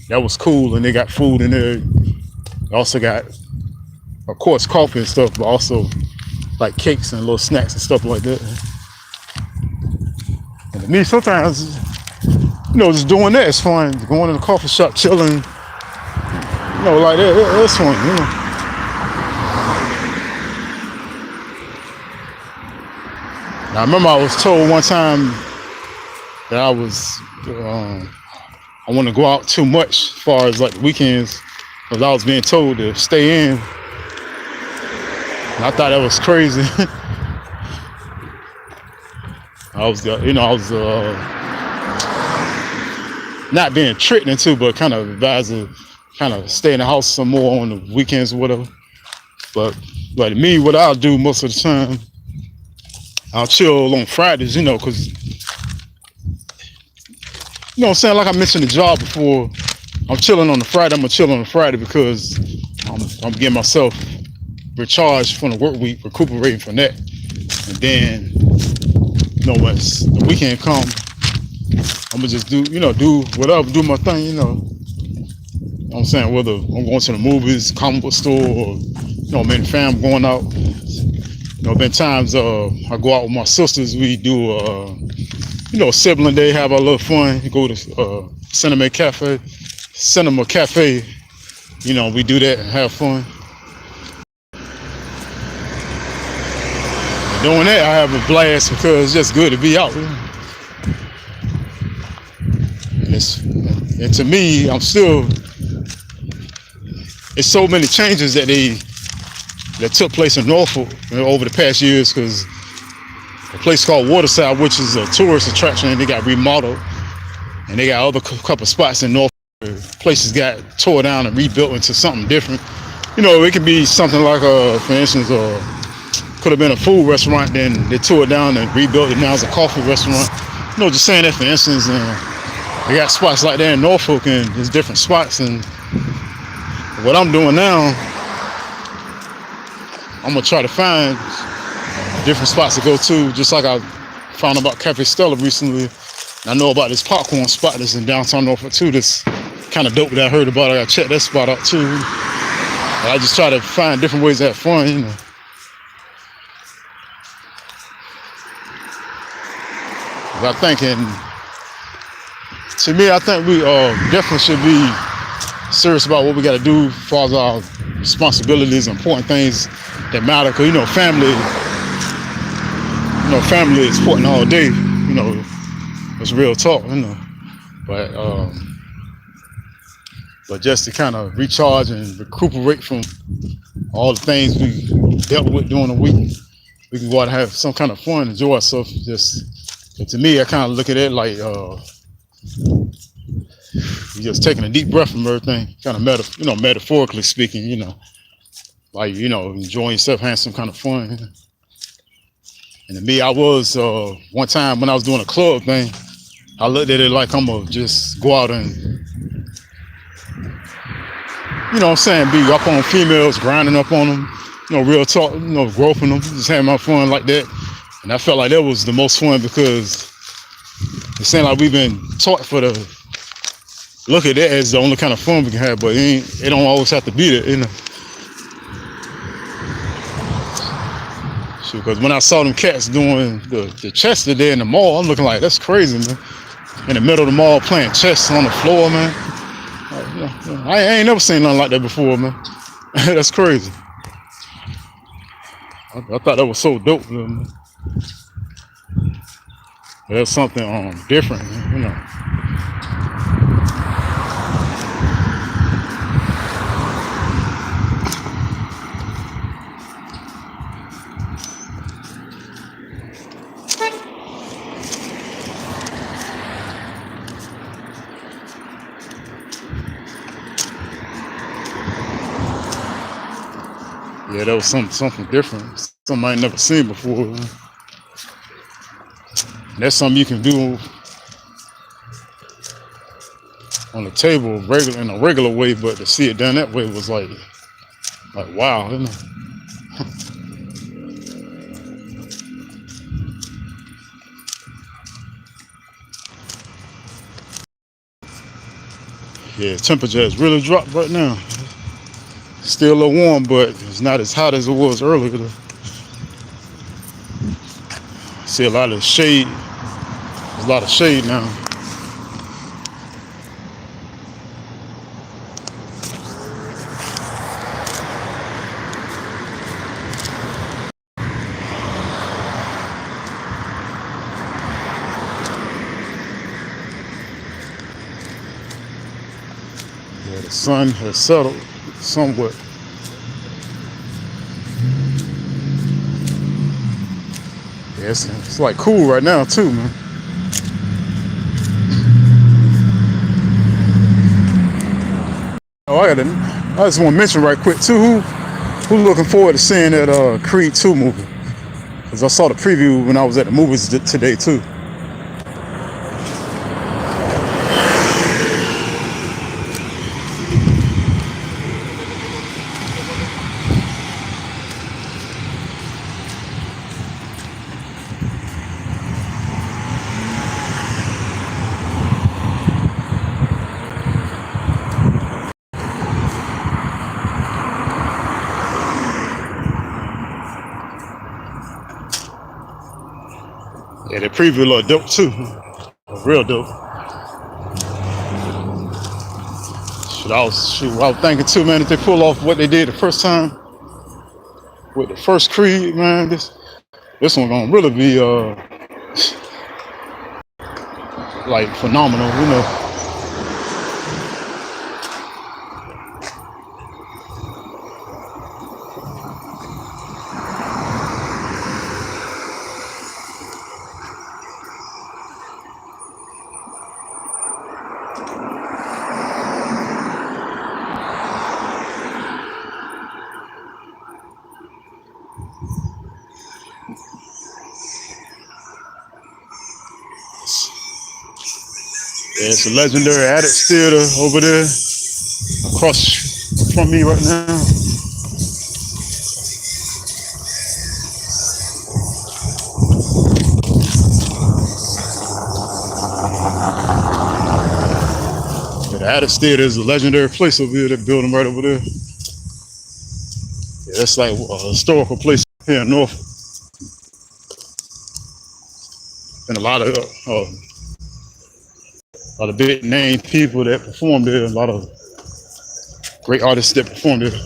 that was cool, and they got food in there. They also got, of course, coffee and stuff, but also like cakes and little snacks and stuff like that. And to me, sometimes, just doing that is fun. Going to the coffee shop, chilling, like that's fun, Now, I remember I was told one time that I want to go out too much as far as like the weekends, because I was being told to stay in. And I thought that was crazy. I was not being tricked into, but kind of advised to kind of stay in the house some more on the weekends or whatever. But me, what I'll do most of the time, I'll chill on Fridays, because what I'm saying, like I mentioned the job before, I'm chilling on the Friday. I'm gonna chill on the Friday because I'm getting myself recharged from the work week, recuperating from that. And then, once the weekend comes, I'm gonna just do whatever, do my thing, You know what I'm saying? Whether I'm going to the movies, comic book store, or, me and fam going out. Been times I go out with my sisters, we do sibling day, have our little fun, go to Cinema Cafe. We do that and have fun. And doing that, I have a blast because it's just good to be out. And to me, I'm still it's so many changes that took place in Norfolk over the past years, because a place called Waterside, which is a tourist attraction, and they got remodeled, and they got other couple spots in Norfolk where places got tore down and rebuilt into something different. You know, it could be something like, for instance, could have been a food restaurant, then they tore it down and rebuilt it. Now it's a coffee restaurant. You know, just saying that for instance, they got spots like that in Norfolk, and there's different spots. And what I'm doing now, I'm gonna try to find different spots to go to, just like I found about Cafe Stella recently. And I know about this popcorn spot that's in downtown Norfolk too, that's kind of dope that I heard about. I gotta check that spot out too. And I just try to find different ways to have fun, you know. I think, to me, I think we definitely should be serious about what we got to do as far as our responsibilities, important things that matter. Cause family is important all day. It's real talk. But just to kind of recharge and recuperate from all the things we dealt with during the week, we can go out and have some kind of fun, enjoy ourselves. But to me, I kind of look at it like you're just taking a deep breath from everything, kind of metaphorically speaking, like, enjoying yourself, having some kind of fun. And to me, I was, one time when I was doing a club thing, I looked at it like I'm going to just go out and, be up on females, grinding up on them, real talk, groping them, just having my fun like that. And I felt like that was the most fun, because it seemed like we've been taught look at that as the only kind of fun we can have, but it don't always have to be that, Because when I saw them cats doing the chess today in the mall, I'm looking like, that's crazy, man. In the middle of the mall playing chess on the floor, man. I ain't never seen nothing like that before, man. That's crazy. I thought that was so dope, man. That's something different, Yeah, that was something different, something I ain't never seen before. Man. That's something you can do on the table in a regular way, but to see it done that way was like wow, Yeah, temperature has really dropped right now. Still a little warm, but it's not as hot as it was earlier. See a lot of shade. There's a lot of shade now. Yeah, the sun has settled somewhat. Yeah, it's like cool right now too, man. Oh, I just want to mention right quick too, who's looking forward to seeing that Creed 2 movie? Because I saw the preview when I was at the movies today too. Yeah, the preview looked dope too. Real dope. I was thinking too, man, if they pull off what they did the first time with the first Creed, man, this one gonna really be like phenomenal, Yeah, it's a legendary Addicts Theater over there across from me right now. Yeah, the Addicts Theater is a legendary place over here, that building right over there. Yeah, that's like a historical place here in North. And a lot of big name people that performed there, a lot of great artists that performed there.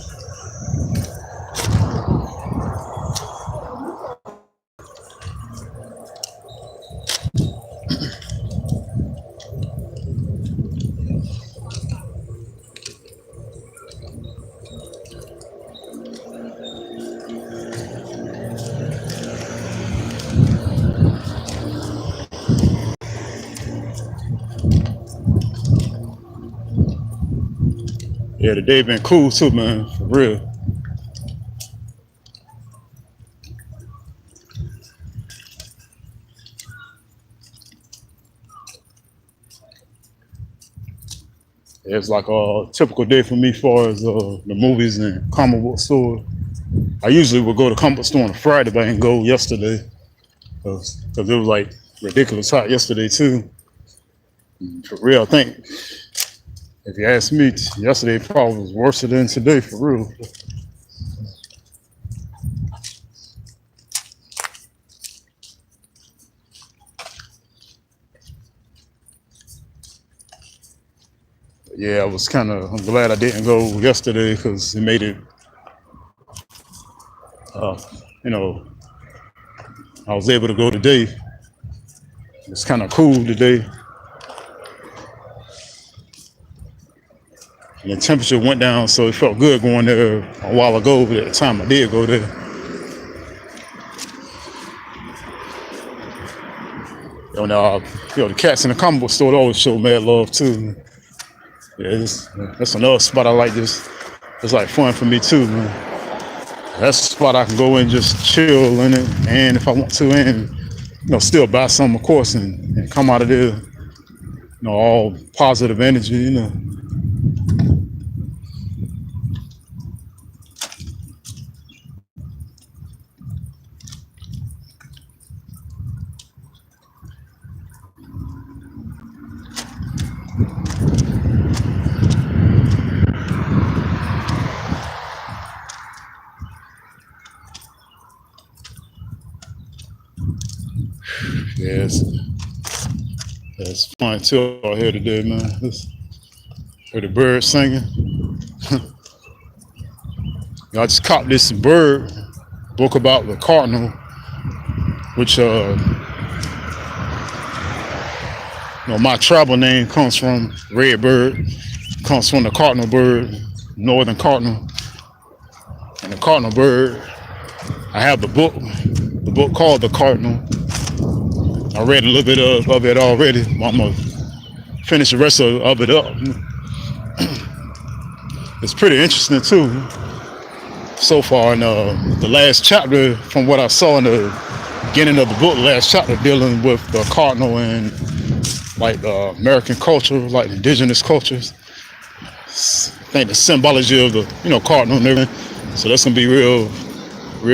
Yeah, the day been cool too, man, for real. It's like a typical day for me as far as the movies and comic book store. I usually would go to comic book store on a Friday, but I didn't go yesterday because it was like ridiculous hot yesterday too. For real, I think if you ask me, yesterday probably was worse than today for real. Yeah, I'm glad I didn't go yesterday because it made it, uh, you know, I was able to go today. It's kind of cool today. And the temperature went down, so it felt good going there a while ago. But at the time I did go there, the cats in the comic book store always show mad love too. Yeah, that's another spot I like. It's like fun for me too, man. That's a spot I can go and just chill in it, and if I want to, and still buy some, of course, and come out of there, all positive energy. Yes, it's fun too out here today, man. Hear the birds singing. I just caught this bird book about the cardinal, which my tribal name comes from red bird, comes from the cardinal bird, northern cardinal, and the cardinal bird. I have the book called The Cardinal. I read a little bit of it already. I'm gonna finish the rest of it up. It's pretty interesting too so far. And the last chapter, from what I saw in the beginning of the book, last chapter dealing with the cardinal and like the American culture, like indigenous cultures. I think the symbology of the cardinal and everything. So that's gonna be real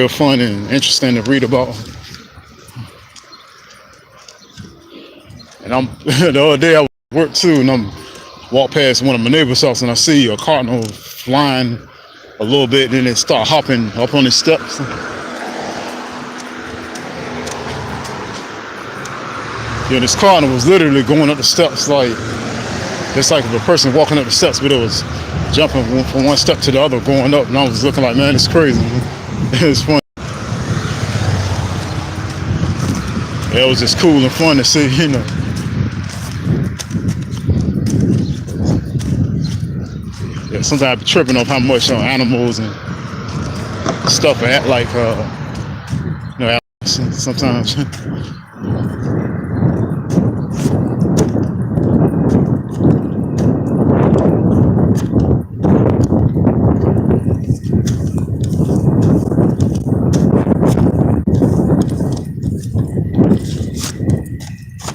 fun and interesting to read about. And the other day I worked too, and I'm walk past one of my neighbor's house, and I see a cardinal flying a little bit, and then it start hopping up on his steps. Yeah, this cardinal was literally going up the steps like just like a person walking up the steps, but it was jumping from one step to the other, going up, and I was looking like, man, it's crazy. It was fun. Yeah, it was just cool and fun to see. Yeah, sometimes I be tripping off how much animals and stuff act like, sometimes.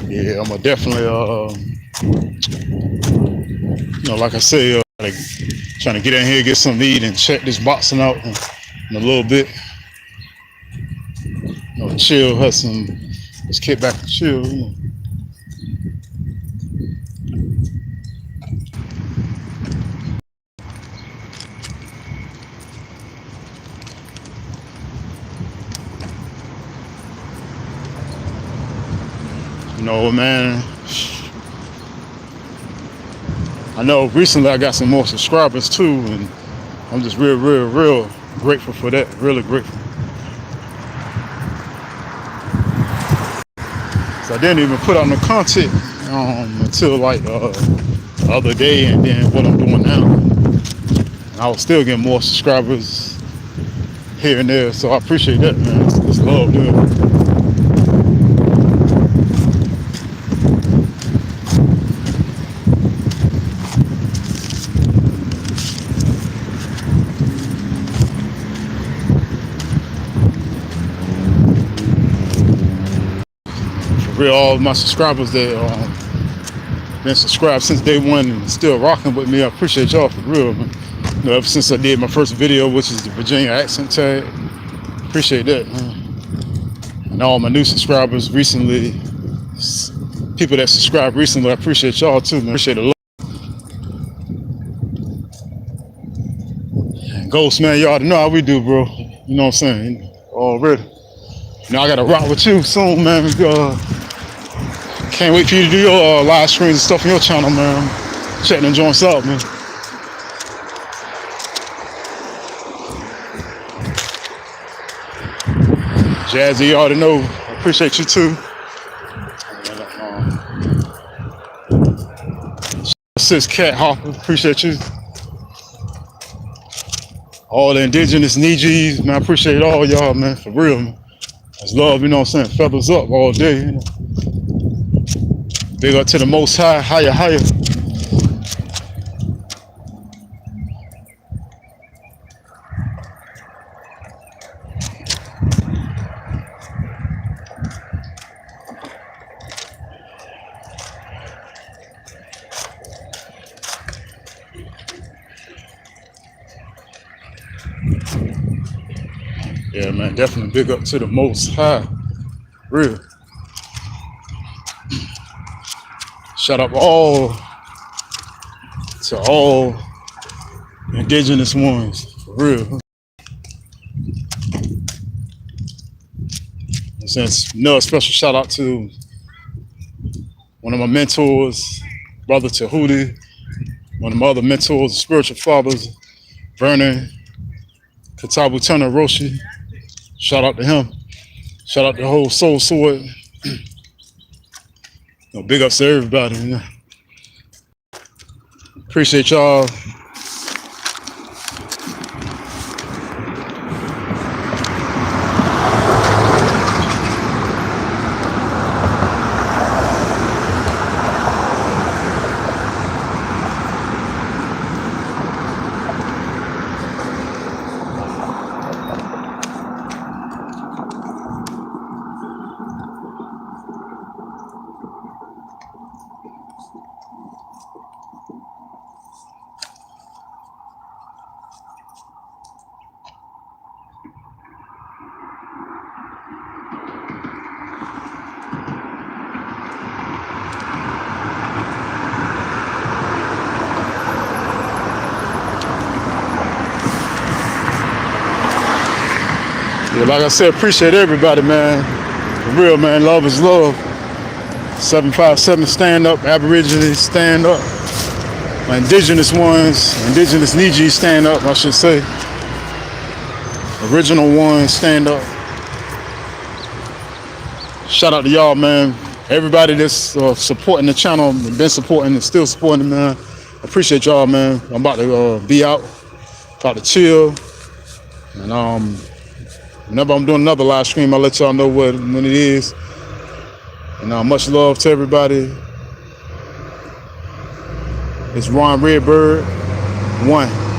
Yeah, I'm gonna definitely know, like I say, like, trying to get in here, get something to eat, and check this boxing out in a little bit. You know, chill, have some, just kick back and chill. You know. You know, man, I know recently I got some more subscribers too, and I'm just real grateful for that. Really grateful. So I didn't even put out no content until like the other day, and then what I'm doing now. And I was still getting more subscribers here and there, so I appreciate that, man. It's love, dude. For all my subscribers that been subscribed since day one and still rocking with me, I appreciate y'all for real, man. You know, ever since I did my first video, which is the Virginia accent tag, appreciate that, man. And all my new subscribers recently, people that subscribed recently, I appreciate y'all too, man. Appreciate the love. And Ghost, man, you already know how we do, bro. You know what I'm saying? Already. Now I gotta rock with you soon, man. Can't wait for you to do your live streams and stuff on your channel, man. Checking them joints out, man. Jazzy, you already know. I appreciate you too. Sis Cat Hopper, appreciate you. All the indigenous Nijis, man, I appreciate all y'all, man, for real, man. That's love, you know what I'm saying? Feathers up all day, you know. Big up to the Most High, higher. Yeah, man, definitely big up to the Most High, real. Shout out to all indigenous ones, for real. And since another special shout out to one of my mentors, Brother Tahuti, one of my other mentors, spiritual fathers, Vernon Katabu Turner Roshi. Shout out to him. Shout out to the whole Soul Sword. You know, big ups to everybody. You know. Appreciate y'all. Yeah, like I said, appreciate everybody, man. For real, man. Love is love. 757 stand up, Aborigines stand up. My indigenous ones, indigenous Niji stand up, I should say. Original ones stand up. Shout out to y'all, man. Everybody that's supporting the channel, been supporting and still supporting, man. I appreciate y'all, man. I'm about to be out, about to chill. And whenever I'm doing another live stream, I'll let y'all know when it is. And much love to everybody. It's Ron Redbird 1.